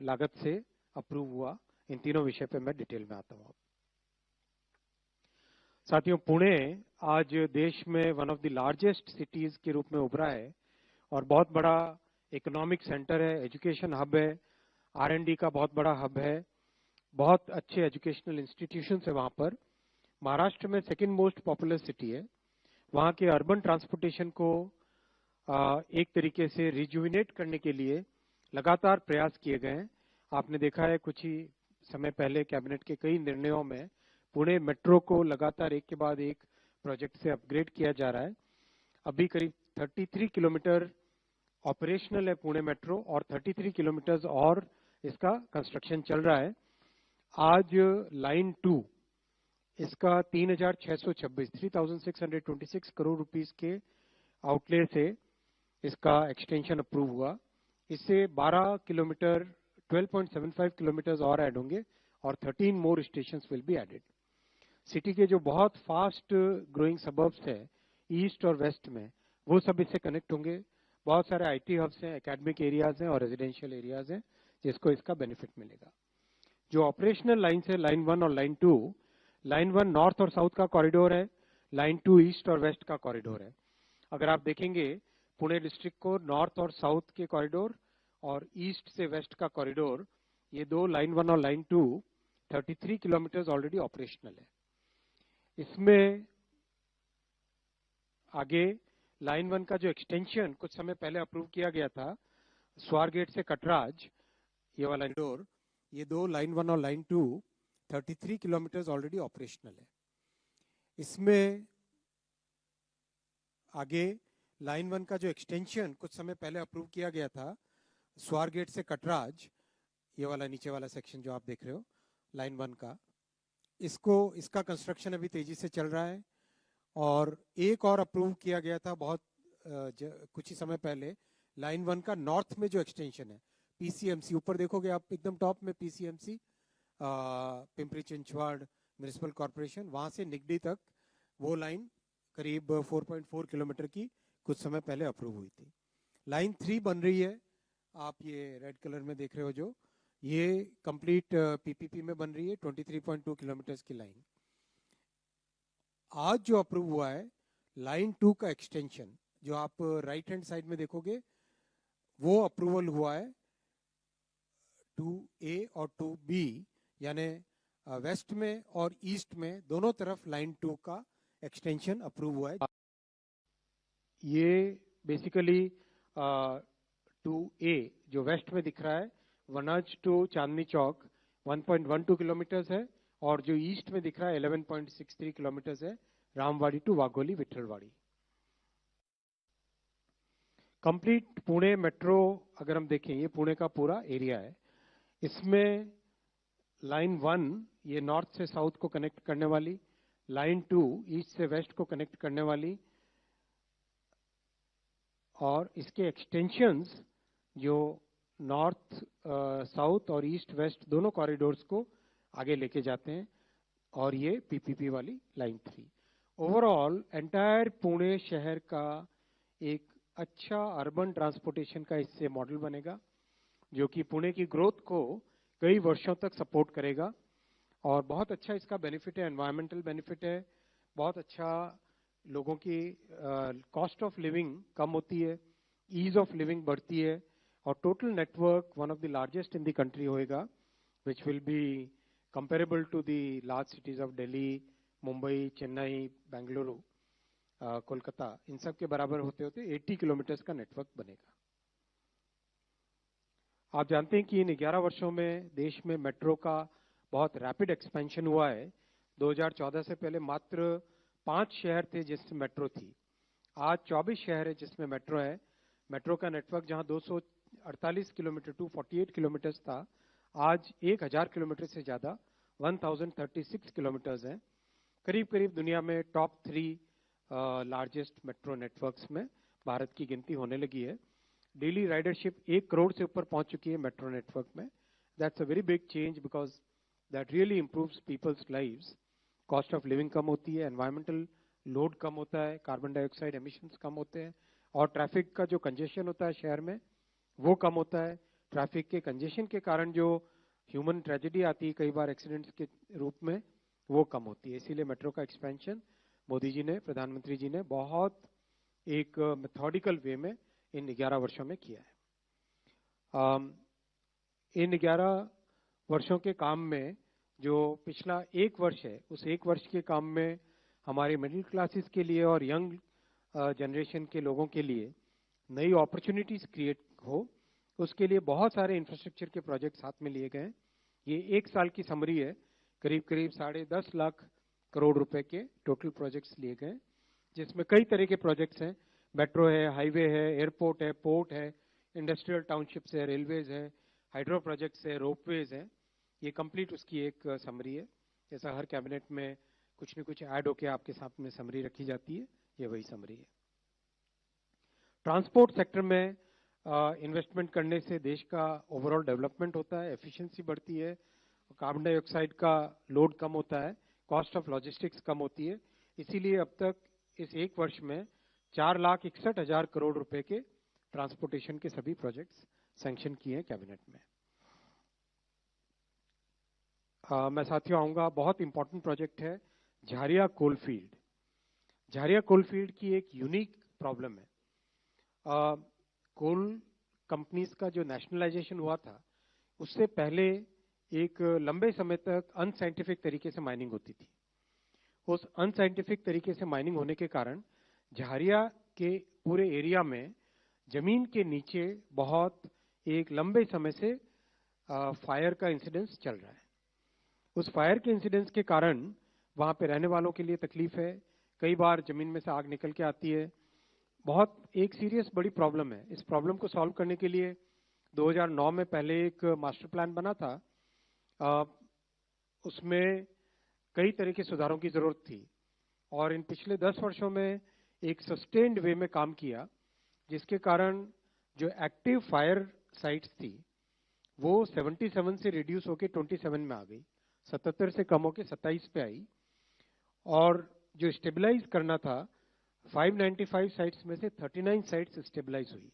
लागत से अप्रूव हुआ। इन तीनों विषय पे मैं डिटेल में आता हूँ। साथियों, पुणे आज देश में one of the largest cities के रूप में उभरा है और बहुत बड़ा इकोनॉमिक सेंटर है, एजुकेशन हब है, R&D का बहुत बड़ा हब है, बहुत अच्छे एजुकेशनल इंस्टीट्यूशन है वहां पर। महाराष्ट्र में सेकंड मोस्ट पॉपुलर सिटी है। वहां के अर्बन ट्रांसपोर्टेशन को एक तरीके से रिजुविनेट करने के लिए लगातार प्रयास किए गए हैं। आपने देखा है कुछ ही समय पहले कैबिनेट के कई निर्णयों में पुणे मेट्रो को लगातार एक के बाद एक प्रोजेक्ट से अपग्रेड किया जा रहा है। अभी करीब 33 किलोमीटर ऑपरेशनल है पुणे मेट्रो और 33 किलोमीटर और इसका कंस्ट्रक्शन चल रहा है। आज लाइन 2 इसका 3,626 करोड़ रुपीस के आउटले से इसका एक्सटेंशन अप्रूव हुआ। इससे 12 किलोमीटर 12.75 किलोमीटर और ऐड होंगे और 13 more stations will be added. City के जो बहुत फास्ट ग्रोइंग सबर्ब्स है ईस्ट और वेस्ट में, वो सब इससे कनेक्ट होंगे। बहुत सारे IT हब्स हैं, एकेडमिक एरियाज हैं और रेजिडेंशियल एरियाज हैं जिसको इसका बेनिफिट मिलेगा। जो ऑपरेशनल लाइन्स है लाइन 1 और लाइन 2, लाइन 1 नॉर्थ और साउथ का कॉरिडोर है, लाइन 2 ईस्ट और वेस्ट का कॉरिडोर है। अगर आप देखेंगे पुणे डिस्ट्रिक्ट को नॉर्थ और साउथ के कॉरिडोर और ईस्ट से वेस्ट का कॉरिडोर, ये दो लाइन 1 और लाइन 2 33 किलोमीटर ऑलरेडी ऑपरेशनल है। इसमें आगे लाइन 1 का जो एक्सटेंशन कुछ समय पहले अप्रूव किया गया था स्वारगेट से कटराज, ये वाला कॉरिडोर, ये दो लाइन 1 और लाइन 2 33 किलोमीटर ऑलरेडी ऑपरेशनल है। इसमें आगे लाइन 1 का जो एक्सटेंशन कुछ समय पहले अप्रूव किया गया था स्वारगेट से कटराज, ये वाला नीचे वाला सेक्शन जो आप देख रहे हो लाइन 1 का, इसका कंस्ट्रक्शन अभी तेजी से चल रहा है। और एक और अप्रूव किया गया था बहुत कुछ ही समय पहले लाइन 1 का नॉर्थ में जो एक्सटेंशन है PCMC, ऊपर देखोगे आप एकदम टॉप में PCMC Pimpri Chinchwad municipal corporation, वहां से निगडी तक वो लाइन करीब 4.4 किलोमीटर की कुछ समय पहले अप्रूव हुई थी। लाइन 3 बन रही है, आप ये रेड कलर में देख रहे हो जो, ये कंप्लीट PPP में बन रही है 23.2 किलोमीटर की लाइन। आज जो अप्रूव हुआ है लाइन 2 का एक्सटेंशन, जो आप राइट हैंड साइड में देखोगे, वो अप्रूवल हुआ है 2A और 2B, यानी वेस्ट में और ईस्ट में दोनों तरफ लाइन 2 का एक्सटेंशन अप्रूव हुआ है। ये बेसिकली 2A जो वेस्ट में दिख रहा है वनाज टू चांदनी चौक 1.12 किलोमीटर है और जो ईस्ट में दिख रहा है 11.63 किलोमीटर है Ramwadi to Wagholi Vithalwadi. Complete Pune metro अगर हम देखें, ये पुणे का पूरा एरिया है। इसमें लाइन 1 ये नॉर्थ से साउथ को कनेक्ट करने वाली, लाइन 2 ईस्ट से वेस्ट को कनेक्ट करने वाली, और इसके एक्सटेंशंस जो नॉर्थ साउथ और ईस्ट वेस्ट दोनों कॉरिडोर्स को आगे लेके जाते हैं, और ये PPP वाली लाइन 3। ओवरऑल एंटायर पुणे शहर का एक अच्छा अर्बन ट्रांसपोर्टेशन का इससे मॉडल बनेगा जो कि पुणे की ग्रोथ को कई वर्षों तक सपोर्ट करेगा। और बहुत अच्छा इसका बेनिफिट है, एनवायरमेंटल बेनिफिट है, बहुत अच्छा लोगों की कॉस्ट ऑफ लिविंग कम होती है, ईज ऑफ लिविंग बढ़ती है, और total network one of the largest in the country होएगा, which will be comparable to the large cities of Delhi, Mumbai, Chennai, Bengaluru, Kolkata, इन सब के बराबर होते होते 80 किलोमीटर का नेटवर्क बनेगा। आप जानते हैं कि इन 11 वर्षों में देश में मेट्रो का बहुत रैपिड एक्सपेंशन हुआ है। 2014 से पहले मात्र 5 शहर थे जिसमें मेट्रो थी, आज 24 शहर है जिसमें मेट्रो है। मेट्रो का नेटवर्क जहां 248 किलोमीटर टू 48 किलोमीटर था, आज 1000 किलोमीटर से ज्यादा 1036 किलोमीटर्स है। करीब करीब दुनिया में टॉप 3 लार्जेस्ट मेट्रो नेटवर्क्स में भारत की गिनती होने लगी है। डेली राइडरशिप 1 करोड़ से ऊपर पहुंच चुकी है मेट्रो नेटवर्क में. That's a very big change because that really improves people's lives. Cost of living कम होती है, एनवायरमेंटल लोड कम होता है, कार्बन डाइऑक्साइड एमिशंस कम होते हैं, और ट्रैफिक का जो कंजेशन होता है शहर में वो कम होता है. ट्रैफिक के कंजेशन के कारण जो ह्यूमन ट्रेजेडी आती है कई बार एक्सीडेंट्स के रूप में, वो कम होती है. इसीलिए मेट्रो का एक्सपेंशन मोदी जी ने, प्रधानमंत्री जी ने बहुत एक मेथोडिकल वे में इन 11 वर्षों में किया है. इन 11 वर्षों के काम में जो पिछला 1 वर्ष है, उस 1 वर्ष के काम में हमारे मिडिल क्लासेस के लिए और यंग जनरेशन के लोगों के लिए नई अपॉर्चुनिटीज क्रिएट हो, उसके लिए बहुत सारे इंफ्रास्ट्रक्चर के प्रोजेक्ट साथ में लिए गए. ये 1 साल की समरी है. करीब करीब 10.5 लाख करोड़ रुपए के टोटल प्रोजेक्ट्स लिए गए, जिसमें कई तरह के प्रोजेक्ट्स हैं. मेट्रो है, हाईवे है, एयरपोर्ट है, पोर्ट है, इंडस्ट्रियल टाउनशिप्स है, रेलवेज है, हाइड्रो प्रोजेक्ट्स है, रोपवेज है. ये कंप्लीट उसकी एक समरी है. जैसा हर कैबिनेट में कुछ न कुछ ऐड होकर आपके सामने समरी रखी जाती है, ये वही समरी है. ट्रांसपोर्ट सेक्टर में इन्वेस्टमेंट करने से देश का ओवरऑल डेवलपमेंट होता है, एफिशिएंसी बढ़ती है, कार्बन डाइऑक्साइड का लोड कम होता है, कॉस्ट ऑफ लॉजिस्टिक्स कम होती है. इसीलिए अब तक इस 1 वर्ष में 4,61,000 करोड़ रुपए के ट्रांसपोर्टेशन के सभी प्रोजेक्ट्स सैंक्शन किए हैं कैबिनेट में. मैं साथियों आऊंगा, बहुत इंपॉर्टेंट प्रोजेक्ट है झारिया कोल फील्ड. झारिया कोल फील्ड की एक यूनिक प्रॉब्लम है. कोल कंपनीज का जो नेशनलाइजेशन हुआ था, उससे पहले एक लंबे समय तक अनसाइंटिफिक तरीके से माइनिंग होती थी. उस अनसाइंटिफिक तरीके से माइनिंग होने के कारण झारिया के पूरे एरिया में जमीन के नीचे बहुत एक लंबे समय से फायर का इंसिडेंस चल रहा है. उस फायर के इंसिडेंस के कारण वहां पे रहने वालों के लिए तकलीफ है. कई बार जमीन में से आग निकल के आती है. बहुत एक सीरियस बड़ी प्रॉब्लम है. इस प्रॉब्लम को सॉल्व करने के लिए 2009 में पहले एक मास्टर प्लान बना था. उसमें कई तरह के सुधारों की जरूरत थी, और इन पिछले 10 वर्षों में एक सस्टेन्ड वे में काम किया, जिसके कारण जो एक्टिव फायर साइट्स थी वो 77 से रिड्यूस होकर 27 में आ गई, 77 से कम होकर 27 पे आई. और जो स्टेबलाइज करना था 595 साइट्स में से 39 साइट्स स्टेबलाइज हुई.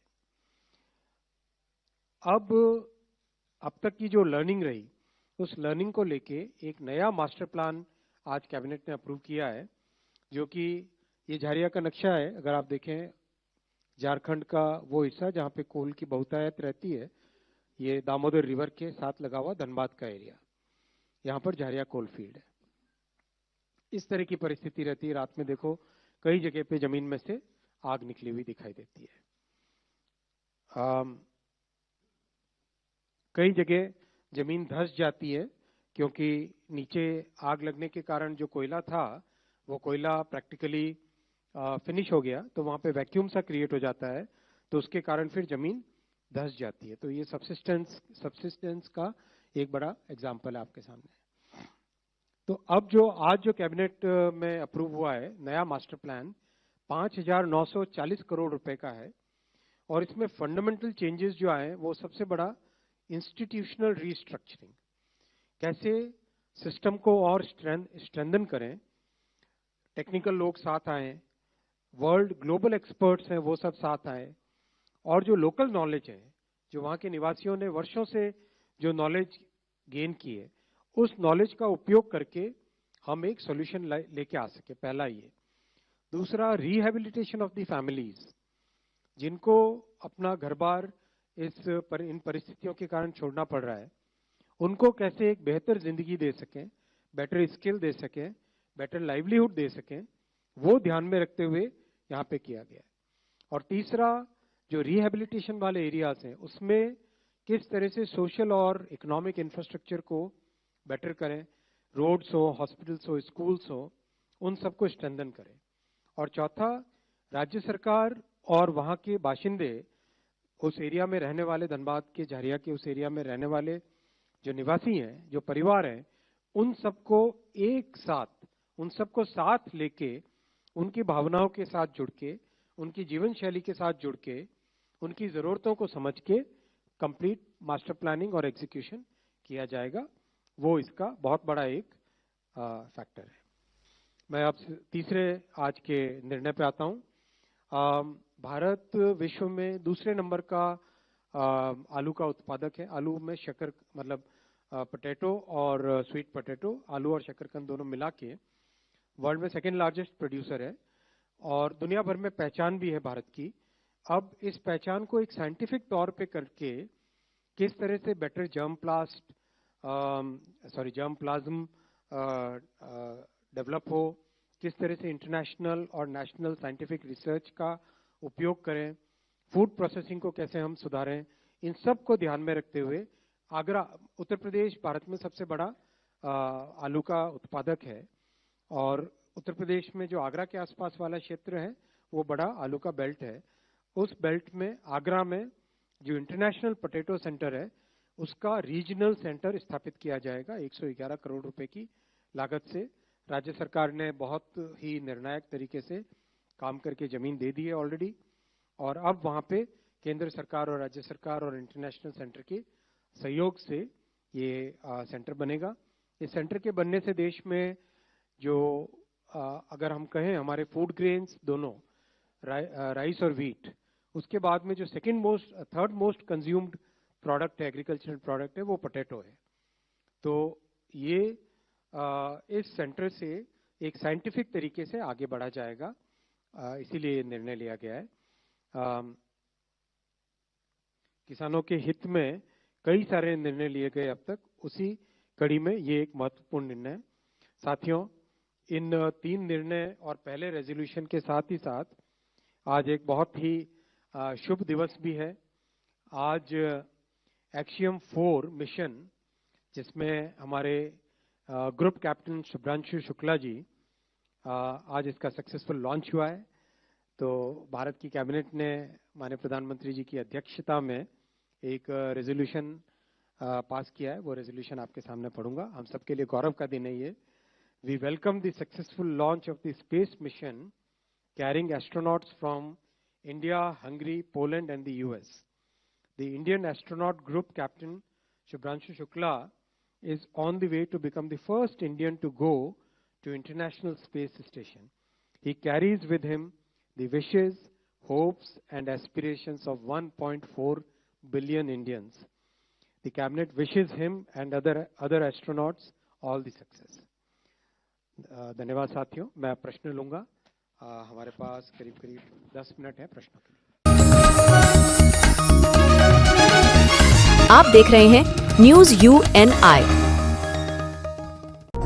अब तक की जो लर्निंग रही, उस लर्निंग को लेके एक नया मास्टर प्लान आज कैबिनेट ने अप्रूव किया है, जो कि ये झारिया का नक्शा है. अगर आप देखें, झारखंड का वो हिस्सा जहाँ पे कोल की बहुतायत रहती है, ये दामोदर रिवर के साथ लगा हुआ धनबाद का एरिया, यहाँ पर झारिया कोल फील्ड है. इस तरह की परिस्थिति रहती है. रात में देखो, कई जगह पे जमीन में से आग निकली हुई दिखाई देती है. कई जगह जमीन धंस जाती है, क्योंकि नीचे आग लगने के कारण जो कोयला था वो कोयला प्रैक्टिकली फिनिश हो गया, तो वहां पे वैक्यूम सा क्रिएट हो जाता है, तो उसके कारण फिर जमीन धंस जाती है. तो ये सबसिस्टेंस का एक बड़ा एग्जाम्पल है आपके सामने. तो अब जो आज जो कैबिनेट में अप्रूव हुआ है नया मास्टर प्लान, 5,940 करोड़ रुपए का है. और इसमें फंडामेंटल चेंजेस जो आए, वो सबसे बड़ा इंस्टीट्यूशनल रीस्ट्रक्चरिंग, कैसे सिस्टम को और स्ट्रेंथन करें, टेक्निकल लोग साथ आए, वर्ल्ड ग्लोबल एक्सपर्ट्स हैं वो सब साथ आए, और जो लोकल नॉलेज है, जो वहाँ के निवासियों ने वर्षों से जो नॉलेज गेन की है, उस नॉलेज का उपयोग करके हम एक सॉल्यूशन लेके आ सके. पहला ये. दूसरा, रिहेबिलिटेशन ऑफ द फैमिलीज, जिनको अपना घर बार इन परिस्थितियों के कारण छोड़ना पड़ रहा है, उनको कैसे एक बेहतर जिंदगी दे सकें, बेटर स्किल दे सकें, बेटर लाइवलीहुड दे सकें, वो ध्यान में रखते हुए यहाँ पे किया गया है. और तीसरा, जो रिहेबिलिटेशन वाले एरियाज हैं, उसमें किस तरह से सोशल और इकोनॉमिक इंफ्रास्ट्रक्चर को बेटर करें, रोड्स हो, हॉस्पिटल्स हो, स्कूल्स हो, उन सबको स्ट्रेंथन करें. और चौथा, राज्य सरकार और वहाँ के बाशिंदे, उस एरिया में रहने वाले, धनबाद के झारिया के उस एरिया में रहने वाले जो निवासी हैं, जो परिवार हैं, उन सबको एक साथ, उन सबको साथ लेके, उनकी भावनाओं के साथ जुड़ के, उनकी जीवन शैली के साथ जुड़ के, उनकी ज़रूरतों को समझ के कंप्लीट मास्टर प्लानिंग और एग्जीक्यूशन किया जाएगा। वो इसका बहुत बड़ा एक फैक्टर है। मैं अब तीसरे आज के निर्णय पे आता हूँ। भारत विश्व में दूसरे नंबर का आलू का उत्पादक है। आलू में शक्कर मतलब पोटैटो और स्वीट पोटैटो, आलू और शकरकंद दोनों मिला के वर्ल्ड में सेकेंड लार्जेस्ट प्रोड्यूसर है और दुनिया भर में पहचान भी है भारत की। अब इस पहचान को एक साइंटिफिक तौर पे करके किस तरह से बेटर जर्म प्लाज्म डेवलप हो, किस तरह से इंटरनेशनल और नेशनल साइंटिफिक रिसर्च का उपयोग करें, फूड प्रोसेसिंग को कैसे हम सुधारें, इन सब को ध्यान में रखते हुए आगरा, उत्तर प्रदेश भारत में सबसे बड़ा आलू का उत्पादक है और उत्तर प्रदेश में जो आगरा के आसपास वाला क्षेत्र है वो बड़ा आलू का बेल्ट है। उस बेल्ट में आगरा में जो इंटरनेशनल पोटैटो सेंटर है उसका रीजनल सेंटर स्थापित किया जाएगा 111 करोड़ रुपए की लागत से। राज्य सरकार ने बहुत ही निर्णायक तरीके से काम करके जमीन दे दी है ऑलरेडी और अब वहाँ पे केंद्र सरकार और राज्य सरकार और इंटरनेशनल सेंटर के सहयोग से ये सेंटर बनेगा। इस सेंटर के बनने से देश में जो अगर हम कहें हमारे फूड ग्रेन्स दोनों राइस और वीट, उसके बाद में जो थर्ड मोस्ट कंज्यूम्ड प्रोडक्ट है, एग्रीकल्चरल प्रोडक्ट है, वो पोटैटो है। तो ये इस सेंटर से एक साइंटिफिक तरीके से आगे बढ़ा जाएगा, इसीलिए ये निर्णय लिया गया है। किसानों के हित में कई सारे निर्णय लिए गए अब तक, उसी कड़ी में ये एक महत्वपूर्ण निर्णय है। साथियों, इन 3 निर्णय और पहले रेजोल्यूशन के साथ ही साथ आज एक बहुत ही शुभ दिवस भी है। आज एक्शियम 4 मिशन, जिसमें हमारे ग्रुप कैप्टन शुभ्रांशु शुक्ला जी, आज इसका सक्सेसफुल लॉन्च हुआ है। तो भारत की कैबिनेट ने माननीय प्रधानमंत्री जी की अध्यक्षता में एक रेजोल्यूशन पास किया है। वो रेजोल्यूशन आपके सामने पढ़ूंगा। हम सबके लिए गौरव का दिन है ये। We welcome the successful launch of the space mission carrying astronauts from India, Hungary, Poland and the US. The Indian astronaut group captain Shubhranshu Shukla is on the way to become the first Indian to go to International Space Station. He carries with him the wishes, hopes and aspirations of 1.4 billion Indians. The cabinet wishes him and other astronauts all the success. धन्यवाद साथियों। मैं प्रश्न लूंगा। हमारे पास करीब 10 minute है प्रश्नों के लिए। आप देख रहे हैं news UNI।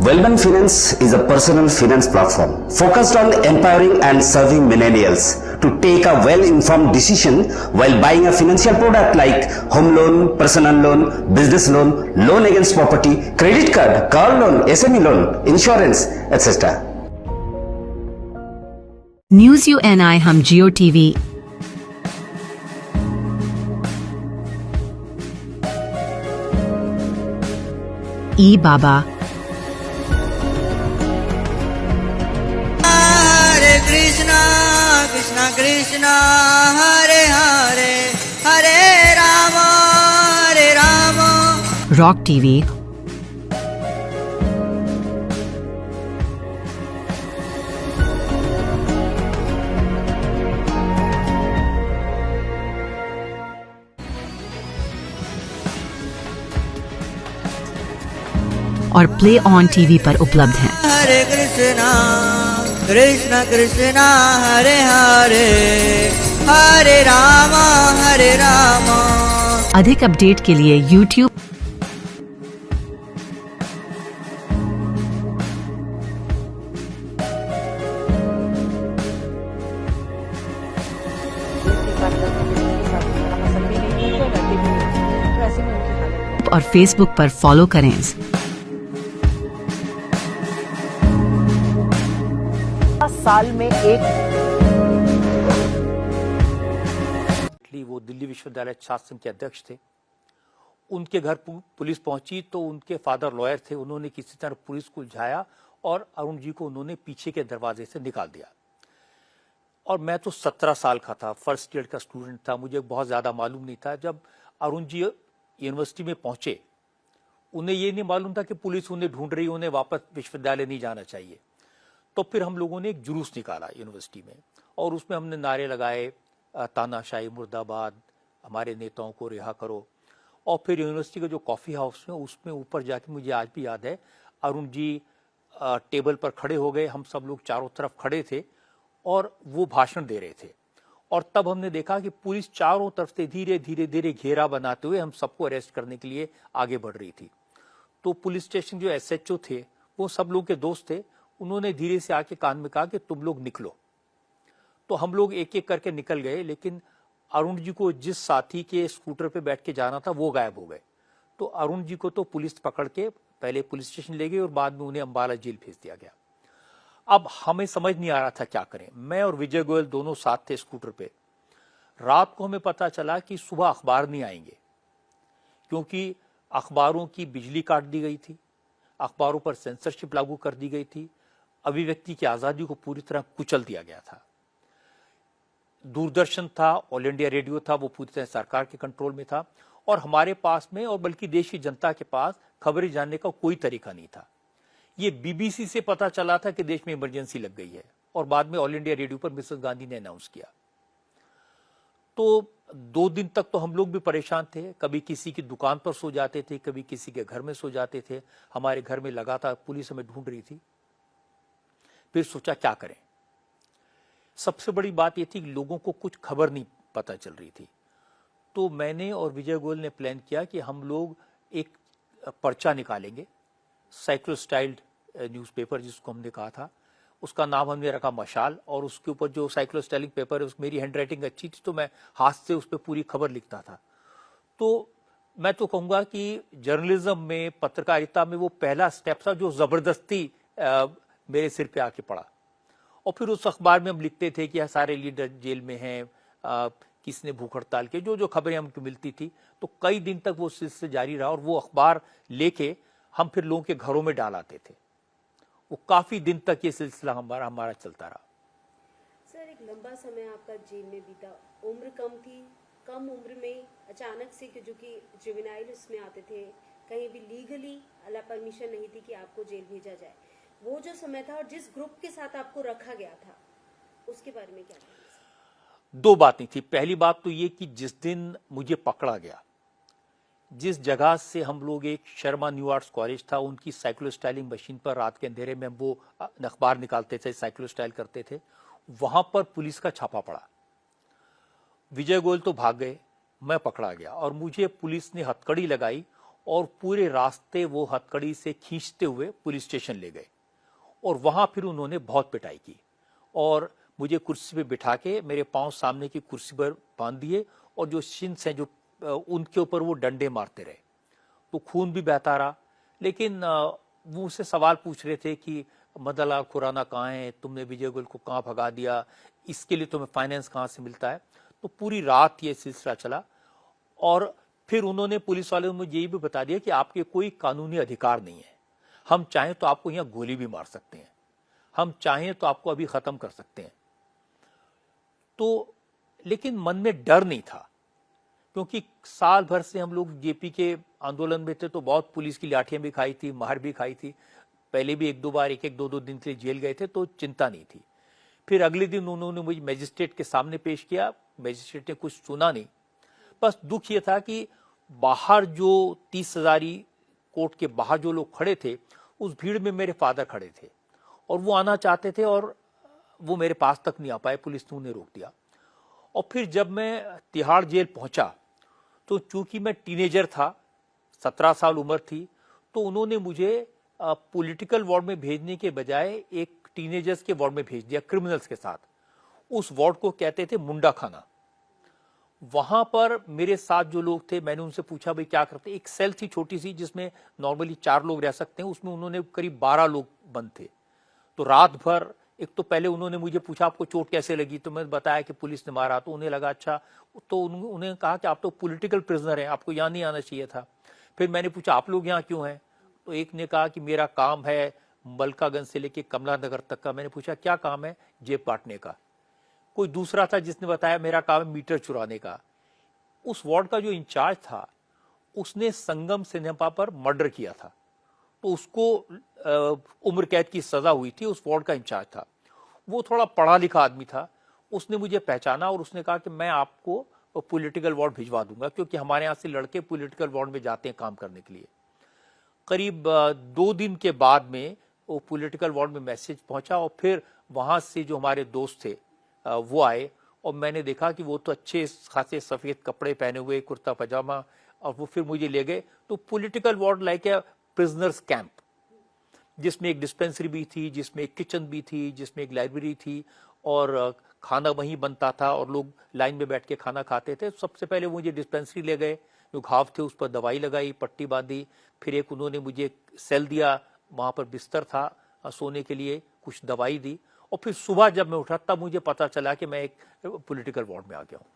Wellman Finance is a personal finance platform focused on empowering and serving millennials to take a well-informed decision while buying a financial product like home loan, personal loan, business loan, loan against property, credit card, car loan, SME loan, insurance, etc. News UNI हम जियो TV ई बाबा हरे Krishna Krishna Krishna Hare Hare Hare Ram rock TV और play on TV पर उपलब्ध हैं। हरे कृष्णा कृष्णा कृष्णा हरे हरे हरे राम अधिक update के लिए YouTube और Facebook पर फॉलो करें। साल में एक वो दिल्ली विश्वविद्यालय छात्र संघ के अध्यक्ष थे। उनके घर पुलिस पहुंची तो उनके फादर लॉयर थे। उन्होंने किसी तरह पुलिस को उलझाया और अरुण जी को उन्होंने पीछे के दरवाजे से निकाल दिया। और मैं तो 17 साल का था, फर्स्ट ईयर का स्टूडेंट था, मुझे बहुत ज़्यादा मालूम नहीं था। जब अरुण जी यूनिवर्सिटी में पहुंचे, उन्हें ये नहीं मालूम था कि पुलिस उन्हें ढूंढ रही है, उन्हें वापस विश्वविद्यालय नहीं जाना चाहिए। तो फिर हम लोगों ने एक जुलूस निकाला यूनिवर्सिटी में और उसमें हमने नारे लगाए, तानाशाही मुर्दाबाद, हमारे नेताओं को रिहा करो। और फिर यूनिवर्सिटी का जो कॉफ़ी हाउस है उसमें ऊपर जाके, मुझे आज भी याद है, अरुण जी टेबल पर खड़े हो गए, हम सब लोग चारों तरफ खड़े थे और वो भाषण दे रहे थे। और तब हमने देखा कि पुलिस चारों तरफ से धीरे धीरे धीरे घेरा बनाते हुए हम सबको अरेस्ट करने के लिए आगे बढ़ रही थी। तो पुलिस स्टेशन जो SHO थे, वो सब लोग के दोस्त थे, उन्होंने धीरे से आके कान में कहा कि तुम लोग निकलो। तो हम लोग एक एक करके निकल गए, लेकिन अरुण जी को जिस साथी के स्कूटर पे बैठ के जाना था वो गायब हो गए। तो अरुण जी को तो पुलिस पकड़ के पहले पुलिस स्टेशन ले गई और बाद में उन्हें अंबाला जेल भेज दिया गया। अब हमें समझ नहीं आ रहा था क्या करें। मैं और विजय गोयल दोनों साथ थे स्कूटर पे। रात को हमें पता चला कि सुबह अखबार नहीं आएंगे, क्योंकि अखबारों की बिजली काट दी गई थी, अखबारों पर सेंसरशिप लागू कर दी गई थी, अभिव्यक्ति की आज़ादी को पूरी तरह कुचल दिया गया था। दूरदर्शन था, ऑल इंडिया रेडियो था, वो पूरी तरह सरकार के कंट्रोल में था और हमारे पास में और बल्कि देश की जनता के पास खबरें जानने का कोई तरीका नहीं था। ये BBC से पता चला था कि देश में इमरजेंसी लग गई है और बाद में ऑल इंडिया रेडियो पर मिसेस गांधी ने अनाउंस किया। तो 2 दिन तक तो हम लोग भी परेशान थे, कभी किसी की दुकान पर सो जाते थे, कभी किसी के घर में सो जाते थे। हमारे घर में लगातार पुलिस हमें ढूंढ रही थी। फिर सोचा क्या करें। सबसे बड़ी बात यह थी कि लोगों को कुछ खबर नहीं पता चल रही थी। तो मैंने और विजय गोयल ने प्लान किया कि हम लोग एक पर्चा निकालेंगे, साइक्लोस्टाइल्ड न्यूज़पेपर जिसको हमने कहा था, उसका नाम हमने रखा मशाल। और उसके ऊपर जो साइक्लोस्टाइलिंग पेपर है, मेरी हैंडराइटिंग अच्छी थी तो मैं हाथ से उस पर पूरी खबर लिखता था। तो मैं तो कहूँगा कि जर्नलिज्म में, पत्रकारिता में वो पहला स्टेप था जो ज़बरदस्ती मेरे सिर पे आके पड़ा। और फिर उस अखबार में हम लिखते थे कि सारे लीडर जेल में हैं, किसने भूख हड़ताल के, जो जो खबरें हमको मिलती थी। तो कई दिन तक वो सिलसिला जारी रहा और वो अखबार लेके हम फिर लोगों के घरों में डाल आते थे। वो काफी दिन तक ये सिलसिला हमारा चलता रहा। सर, एक लंबा समय आपका जेल में बीता, उम्र कम थी, कम उम्र में अचानक से, जो कि जुवेनाइल उसमें आते थे, कहीं भी लीगली परमिशन नहीं थी कि आपको जेल भेजा जाए। वो जो समय था और जिस ग्रुप के साथ आपको रखा गया था, उसके बारे में क्या कहेंगे? 2 बातें थी। पहली बात तो ये कि जिस दिन मुझे पकड़ा गया, जिस जगह से हम लोग, एक शर्मा न्यू आर्ट्स कॉलेज था, उनकी साइक्लोस्टाइलिंग मशीन पर रात के अंधेरे में वो अखबार निकालते थे, साइक्लोस्टाइल करते थे, वहां पर पुलिस का छापा पड़ा। विजय गोयल तो भाग गए, मैं पकड़ा गया और मुझे पुलिस ने हथकड़ी लगाई और पूरे रास्ते वो हथकड़ी से खींचते हुए पुलिस स्टेशन ले गए। और वहां फिर उन्होंने बहुत पिटाई की और मुझे कुर्सी पे बिठा के मेरे पांव सामने की कुर्सी पर बांध दिए और जो शिन्स हैं जो उनके ऊपर वो डंडे मारते रहे। तो खून भी बहता रहा, लेकिन वो मुझसे सवाल पूछ रहे थे कि मदन लाल खुराना कहाँ है, तुमने विजय गोयल को कहाँ भगा दिया, इसके लिए तुम्हें फाइनेंस कहाँ से मिलता है। तो पूरी रात ये सिलसिला चला और फिर उन्होंने, पुलिस वाले ने मुझे ये भी बता दिया कि आपके कोई कानूनी अधिकार नहीं है, हम चाहें तो आपको यहाँ गोली भी मार सकते हैं, हम चाहें तो आपको अभी खत्म कर सकते हैं। तो लेकिन मन में डर नहीं था, क्योंकि साल भर से हम लोग जेपी के आंदोलन में थे, तो बहुत पुलिस की लाठियां भी खाई थी, मार भी खाई थी। पहले भी 1-2 बार 1-2 दिन के लिए जेल गए थे, तो चिंता नहीं थी। फिर अगले दिन उन्होंने मुझे मजिस्ट्रेट के सामने पेश किया, मजिस्ट्रेट ने कुछ सुना नहीं। बस दुख ये था कि बाहर जो 30 हजारी कोर्ट के बाहर जो लोग खड़े थे, उस भीड़ में मेरे फादर खड़े थे और वो आना चाहते थे और वो मेरे पास तक नहीं आ पाए, पुलिस ने उन्हें रोक दिया। और फिर जब मैं तिहाड़ जेल पहुंचा, तो चूंकि मैं टीनेजर था, 17 साल उम्र थी, तो उन्होंने मुझे पॉलिटिकल वार्ड में भेजने के बजाय एक टीनेजर्स के वार्ड में भेज दिया, क्रिमिनल्स के साथ। उस वार्ड को कहते थे मुंडा खाना। वहां पर मेरे साथ जो लोग थे, मैंने उनसे पूछा भाई क्या करते। एक सेल थी छोटी सी जिसमें नॉर्मली 4 लोग रह सकते हैं, उसमें उन्होंने करीब 12 लोग बंद थे। तो रात भर, एक तो पहले उन्होंने मुझे पूछा आपको चोट कैसे लगी, तो मैंने बताया कि पुलिस ने मारा। तो उन्हें लगा अच्छा, तो उन्हें कहा कि आप तो पॉलिटिकल प्रिजनर हैं, आपको यहाँ नहीं आना चाहिए था। फिर मैंने पूछा आप लोग यहाँ क्यों हैं, तो एक ने कहा कि मेरा काम है मलकागंज से लेके कमला नगर तक का। मैंने पूछा क्या काम है, जेब काटने का। कोई दूसरा था जिसने बताया मेरा काम है मीटर चुराने का। उस वार्ड का जो इंचार्ज था उसने संगम सिनेमा पर मर्डर किया था, तो उसको उम्र कैद की सजा हुई थी। उस वार्ड का इंचार्ज था, वो थोड़ा पढ़ा लिखा आदमी था। उसने मुझे पहचाना और उसने कहा कि मैं आपको पॉलिटिकल वार्ड भिजवा दूंगा, क्योंकि हमारे यहाँ से लड़के पॉलिटिकल वार्ड में जाते हैं काम करने के लिए। करीब 2 दिन के बाद में वो पॉलिटिकल वार्ड में मैसेज पहुंचा और फिर वहां से जो हमारे दोस्त थे वो आए और मैंने देखा कि वो तो अच्छे खासे सफेद कपड़े पहने हुए, कुर्ता पजामा, और वो फिर मुझे ले गए। तो political ward like a prisoners camp, जिसमें एक डिस्पेंसरी भी थी, जिसमें एक किचन भी थी, जिसमें एक लाइब्रेरी थी और खाना वहीं बनता था और लोग लाइन में बैठ के खाना खाते थे। सबसे पहले मुझे डिस्पेंसरी ले गए, जो घाव थे उस पर दवाई लगाई, पट्टी बांधी, फिर एक उन्होंने मुझे सेल दिया, वहां पर बिस्तर था सोने के लिए, कुछ दवाई दी, और फिर सुबह जब मैं उठा तब मुझे पता चला कि मैं एक पॉलिटिकल वार्ड में आ गया हूँ।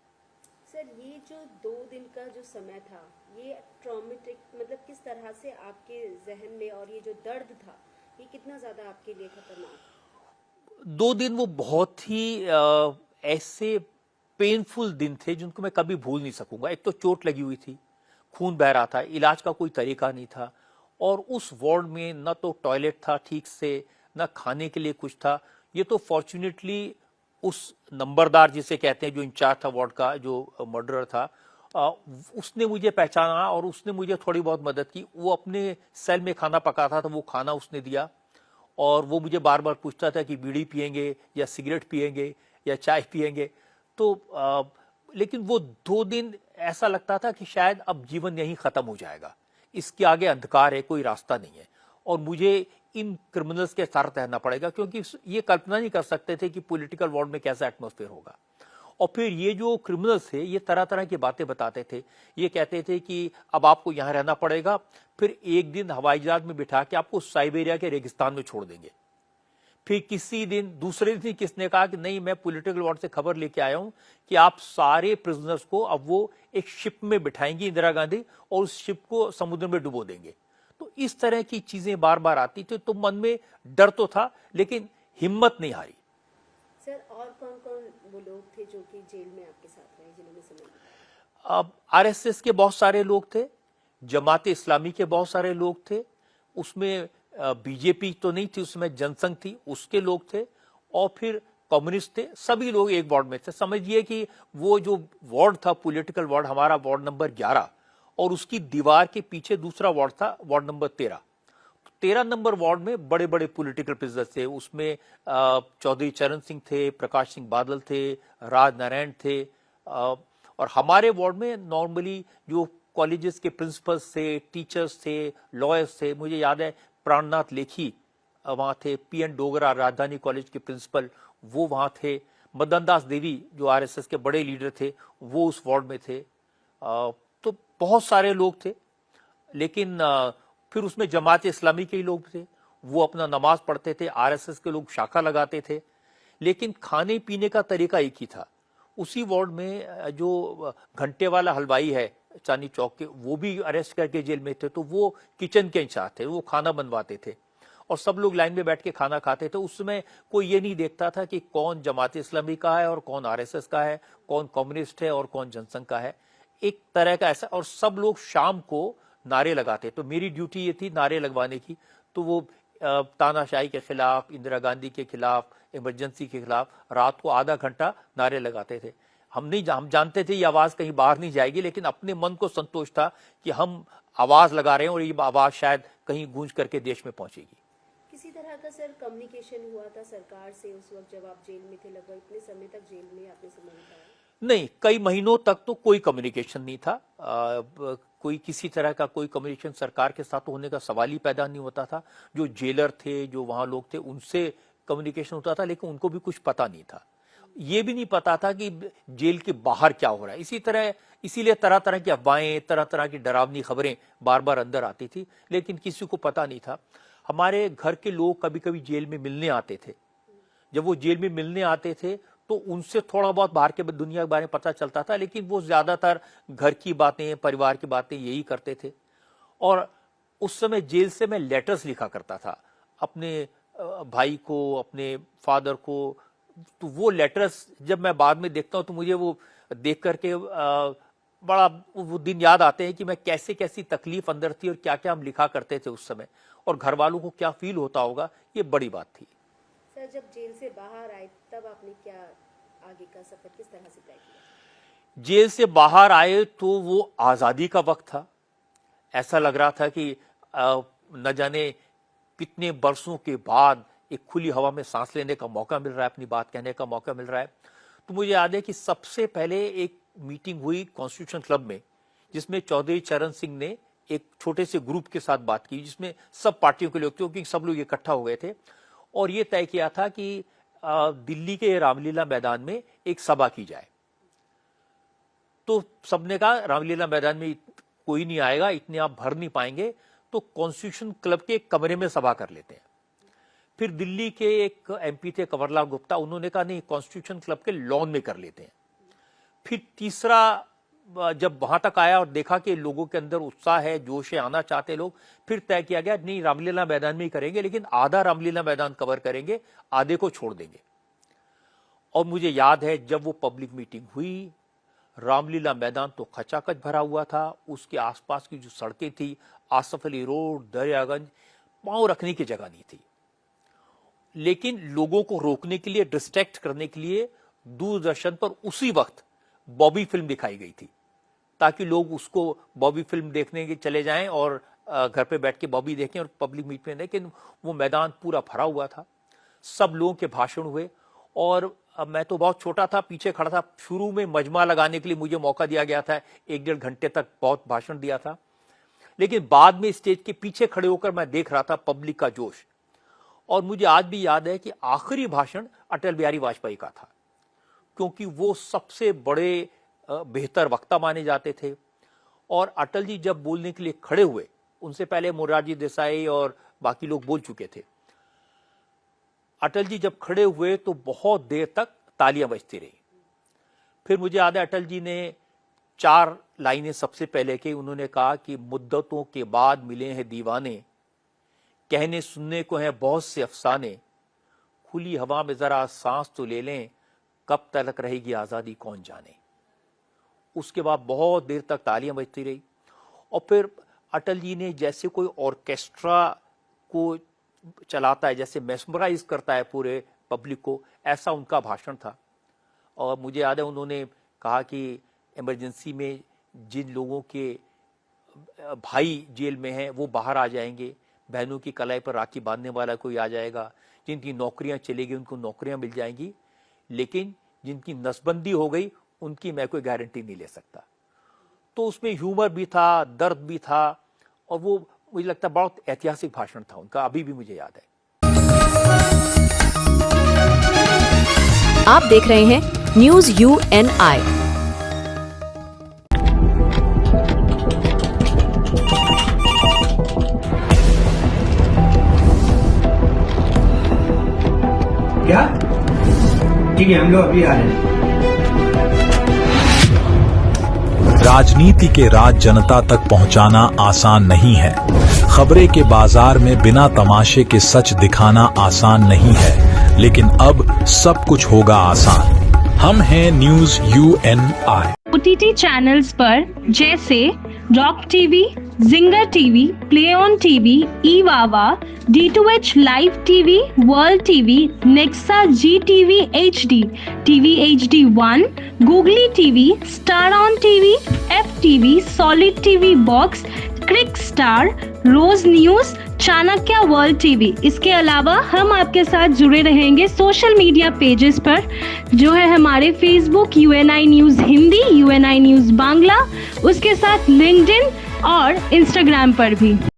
सर, ये जो 2 दिन का जो समय था, ये ट्रॉमेटिक मतलब किस तरह से आपके जहन में, और ये जो दर्द था ये कितना ज्यादा आपके लिए खतरनाक? 2 दिन वो बहुत ही ऐसे पेनफुल दिन थे जिनको मैं कभी भूल नहीं सकूंगा। एक तो चोट लगी हुई थी, खून बह रहा था, इलाज का कोई तरीका नहीं था, और उस वार्ड में न तो टॉयलेट था ठीक से, न खाने के लिए कुछ था। ये तो फॉर्चुनेटली उस नंबरदार जिसे कहते हैं, जो इंचार्ज था वार्ड का, जो मर्डरर था, उसने मुझे पहचाना और उसने मुझे थोड़ी बहुत मदद की। वो अपने सेल में खाना पकाता था, वो खाना उसने दिया, और वो मुझे बार बार पूछता था कि बीड़ी पिएंगे या सिगरेट पिएंगे या चाय पिएंगे। तो लेकिन वो 2 दिन ऐसा लगता था कि शायद अब जीवन यहीं खत्म हो जाएगा, इसके आगे अंधकार है, कोई रास्ता नहीं है, और मुझे इन क्रिमिनल्स के साथ रहना पड़ेगा, क्योंकि ये कल्पना नहीं कर सकते थे कि पॉलिटिकल वार्ड में कैसा एटमॉस्फेयर होगा। और फिर ये जो क्रिमिनल्स थे ये तरह तरह की बातें बताते थे। ये कहते थे कि अब आपको यहाँ रहना पड़ेगा, फिर एक दिन हवाई जहाज में बिठा के आपको साइबेरिया के रेगिस्तान में छोड़ देंगे। फिर किसी दिन, दूसरे दिन किसने कहा कि नहीं, मैं पॉलिटिकल वार्ड से खबर लेके आया हूं कि आप सारे प्रिजनर्स को अब वो एक शिप में बिठाएंगी इंदिरा गांधी, और उस शिप को समुद्र में डुबो देंगे। तो इस तरह की चीजें बार बार आती थी, तो मन में डर तो था लेकिन हिम्मत नहीं हारी। सर, और कौन कौन वो लोग थे जो कि जेल में आपके साथ रहे, जिन्होंने समय? अब आरएसएस के बहुत सारे लोग थे, जमात इस्लामी के बहुत सारे लोग थे, उसमें बीजेपी तो नहीं थी, उसमें जनसंघ थी, उसके लोग थे, और फिर कम्युनिस्ट थे। सभी लोग एक वार्ड में थे। समझिए कि वो जो वार्ड था पॉलिटिकल वार्ड, हमारा वार्ड नंबर 11, और उसकी दीवार के पीछे दूसरा वार्ड था, वार्ड नंबर 13। 13 नंबर वार्ड में बड़े बड़े पॉलिटिकल प्रिजनर्स थे। उसमें चौधरी चरण सिंह थे, प्रकाश सिंह बादल थे, राज नारायण थे, और हमारे वार्ड में नॉर्मली जो कॉलेजेस के प्रिंसिपल्स थे, टीचर्स थे, लॉयर्स थे। मुझे याद है प्राणनाथ लेखी वहाँ थे, पीएन डोगरा राजधानी कॉलेज के प्रिंसिपल वो वहाँ थे, मदन दास देवी जो आरएसएस के बड़े लीडर थे वो उस वार्ड में थे। तो बहुत सारे लोग थे, लेकिन फिर उसमें जमात इस्लामी के ही लोग थे, वो अपना नमाज पढ़ते थे, आरएसएस के लोग शाखा लगाते थे, लेकिन खाने पीने का तरीका एक ही था। उसी वार्ड में जो घंटे वाला हलवाई है चांदनी चौक के, वो भी अरेस्ट करके जेल में थे, तो वो किचन के इंचार्ज थे, वो खाना बनवाते थे और सब लोग लाइन में बैठ के खाना खाते थे। उसमें कोई ये नहीं देखता था कि कौन जमात इस्लामी का है और कौन आरएसएस का है, कौन कम्युनिस्ट है और कौन जनसंघ का है, एक तरह का ऐसा। और सब लोग शाम को नारे लगाते, तो मेरी ड्यूटी ये थी नारे लगवाने की। तो वो तानाशाही के खिलाफ, इंदिरा गांधी के खिलाफ, इमरजेंसी के खिलाफ रात को आधा घंटा नारे लगाते थे। हम जानते थे ये आवाज कहीं बाहर नहीं जाएगी, लेकिन अपने मन को संतोष था कि हम आवाज लगा रहे हैं और ये आवाज शायद कहीं गूंज करके देश में पहुंचेगी। किसी तरह का सर कम्युनिकेशन हुआ था सरकार से उस वक्त जब आप जेल में थे? लगभग इतने समय तक जेल में आपने समय बिताया? नहीं, कई महीनों तक तो कोई कम्युनिकेशन नहीं था। कोई किसी तरह का कोई कम्युनिकेशन सरकार के साथ होने का सवाल ही पैदा नहीं होता था। जो जेलर थे, जो वहां लोग थे, उनसे कम्युनिकेशन होता था, लेकिन उनको भी कुछ पता नहीं था। ये भी नहीं पता था कि जेल के बाहर क्या हो रहा है। इसीलिए तरह तरह की अफवाहें, तरह तरह की डरावनी खबरें बार बार अंदर आती थी, लेकिन किसी को पता नहीं था। हमारे घर के लोग कभी कभी जेल में मिलने आते थे। जब वो जेल में मिलने आते थे तो उनसे थोड़ा बहुत बाहर के दुनिया के बारे में पता चलता था, लेकिन वो ज्यादातर घर की बातें, परिवार की बातें यही करते थे। और उस समय जेल से मैं लेटर्स लिखा करता था अपने भाई को, अपने फादर को, तो वो लेटर्स जब मैं बाद में देखता हूं तो मुझे वो देख करके बड़ा वो दिन याद आते हैं कि मैं कैसे कैसी तकलीफ अंदर थी और क्या क्या हम लिखा करते थे उस समय, और घर वालों को क्या फील होता होगा, ये बड़ी बात थी। सर, जब जेल से बाहर आए तब आपने क्या आगे का सफर किस तरह से तय किया? जेल से बाहर आए तो वो आजादी का वक्त था। ऐसा लग रहा था कि न जाने कितने बरसों के बाद एक खुली हवा में सांस लेने का मौका मिल रहा है, अपनी बात कहने का मौका मिल रहा है। तो मुझे याद है कि सबसे पहले एक मीटिंग हुई कॉन्स्टिट्यूशन क्लब में, जिसमें चौधरी चरण सिंह ने एक छोटे से ग्रुप के साथ बात की, जिसमें सब पार्टियों के लोग, क्योंकि सब लोग इकट्ठा हो गए थे, और ये तय किया था कि दिल्ली के रामलीला मैदान में एक सभा की जाए। तो सबने कहा रामलीला मैदान में कोई नहीं आएगा, इतने आप भर नहीं पाएंगे, तो कॉन्स्टिट्यूशन क्लब के एक कमरे में सभा कर लेते हैं। फिर दिल्ली के एक एमपी थे कंवरलाल गुप्ता, उन्होंने कहा नहीं, कॉन्स्टिट्यूशन क्लब के लॉन में कर लेते हैं। फिर तीसरा जब वहां तक आया और देखा कि लोगों के अंदर उत्साह है, जोश है, आना चाहते लोग, फिर तय किया गया नहीं, रामलीला मैदान में ही करेंगे, लेकिन आधा रामलीला मैदान कवर करेंगे, आधे को छोड़ देंगे। और मुझे याद है जब वो पब्लिक मीटिंग हुई, रामलीला मैदान तो खचाखच भरा हुआ था, उसके आसपास की जो सड़कें थी, आसफ अली रोड, दरियागंज, पांव रखने की जगह नहीं थी। लेकिन लोगों को रोकने के लिए, डिस्ट्रैक्ट करने के लिए दूरदर्शन पर उसी वक्त बॉबी फिल्म दिखाई गई थी, ताकि लोग उसको बॉबी फिल्म देखने के चले जाएं और घर पे बैठ के बॉबी देखें और पब्लिक मीट में। लेकिन वो मैदान पूरा भरा हुआ था, सब लोगों के भाषण हुए, और मैं तो बहुत छोटा था, पीछे खड़ा था। शुरू में मजमा लगाने के लिए मुझे मौका दिया गया था, 1-1.5 घंटे तक बहुत भाषण दिया था, लेकिन बाद में स्टेज के पीछे खड़े होकर मैं देख रहा था पब्लिक का जोश। और मुझे आज भी याद है कि आखिरी भाषण अटल बिहारी वाजपेयी का था, क्योंकि वो सबसे बड़े बेहतर वक्ता माने जाते थे। और अटल जी जब बोलने के लिए खड़े हुए, उनसे पहले मोरारजी देसाई और बाकी लोग बोल चुके थे, अटल जी जब खड़े हुए तो बहुत देर तक तालियां बजती रही। फिर मुझे याद है अटल जी ने 4 लाइनें सबसे पहले की, उन्होंने कहा कि मुद्दतों के बाद मिले हैं दीवाने, कहने सुनने को हैं बहुत से अफसाने, खुली हवा में जरा सांस तो ले लें, कब तक रहेगी आजादी कौन जाने। उसके बाद बहुत देर तक तालियां बजती रही, और फिर अटल जी ने जैसे कोई ऑर्केस्ट्रा को चलाता है, जैसे मेस्मराइज करता है पूरे पब्लिक को, ऐसा उनका भाषण था। और मुझे याद है उन्होंने कहा कि इमरजेंसी में जिन लोगों के भाई जेल में हैं वो बाहर आ जाएंगे, बहनों की कलाई पर राखी बांधने वाला कोई आ जाएगा, जिनकी नौकरियां चलेगी उनको नौकरियां मिल जाएंगी, लेकिन जिनकी नसबंदी हो गई उनकी मैं कोई गारंटी नहीं ले सकता। तो उसमें ह्यूमर भी था, दर्द भी था, और वो मुझे लगता है बहुत ऐतिहासिक भाषण था उनका, अभी भी मुझे याद है। आप देख रहे हैं न्यूज UNI। क्या? ठीक है, हम लोग अभी आ रहे हैं। राजनीति के राज जनता तक पहुंचाना आसान नहीं है। खबरें के बाजार में बिना तमाशे के सच दिखाना आसान नहीं है, लेकिन अब सब कुछ होगा आसान। हम हैं न्यूज UNI। OTT चैनल्स पर जैसे rock TV, Zinger TV, play on TV, ईवावा, D2H live TV, world TV, Nexa GTV HD, TV HD1, googly TV, star on TV, FTV, solid TV box, cric star, rose news, Chanakya world TV. इसके अलावा हम आपके साथ जुड़े रहेंगे social media pages पर, जो है हमारे Facebook UNI news Hindi, UNI news Bangla, उसके साथ लिंक्डइन और इंस्टाग्राम पर भी।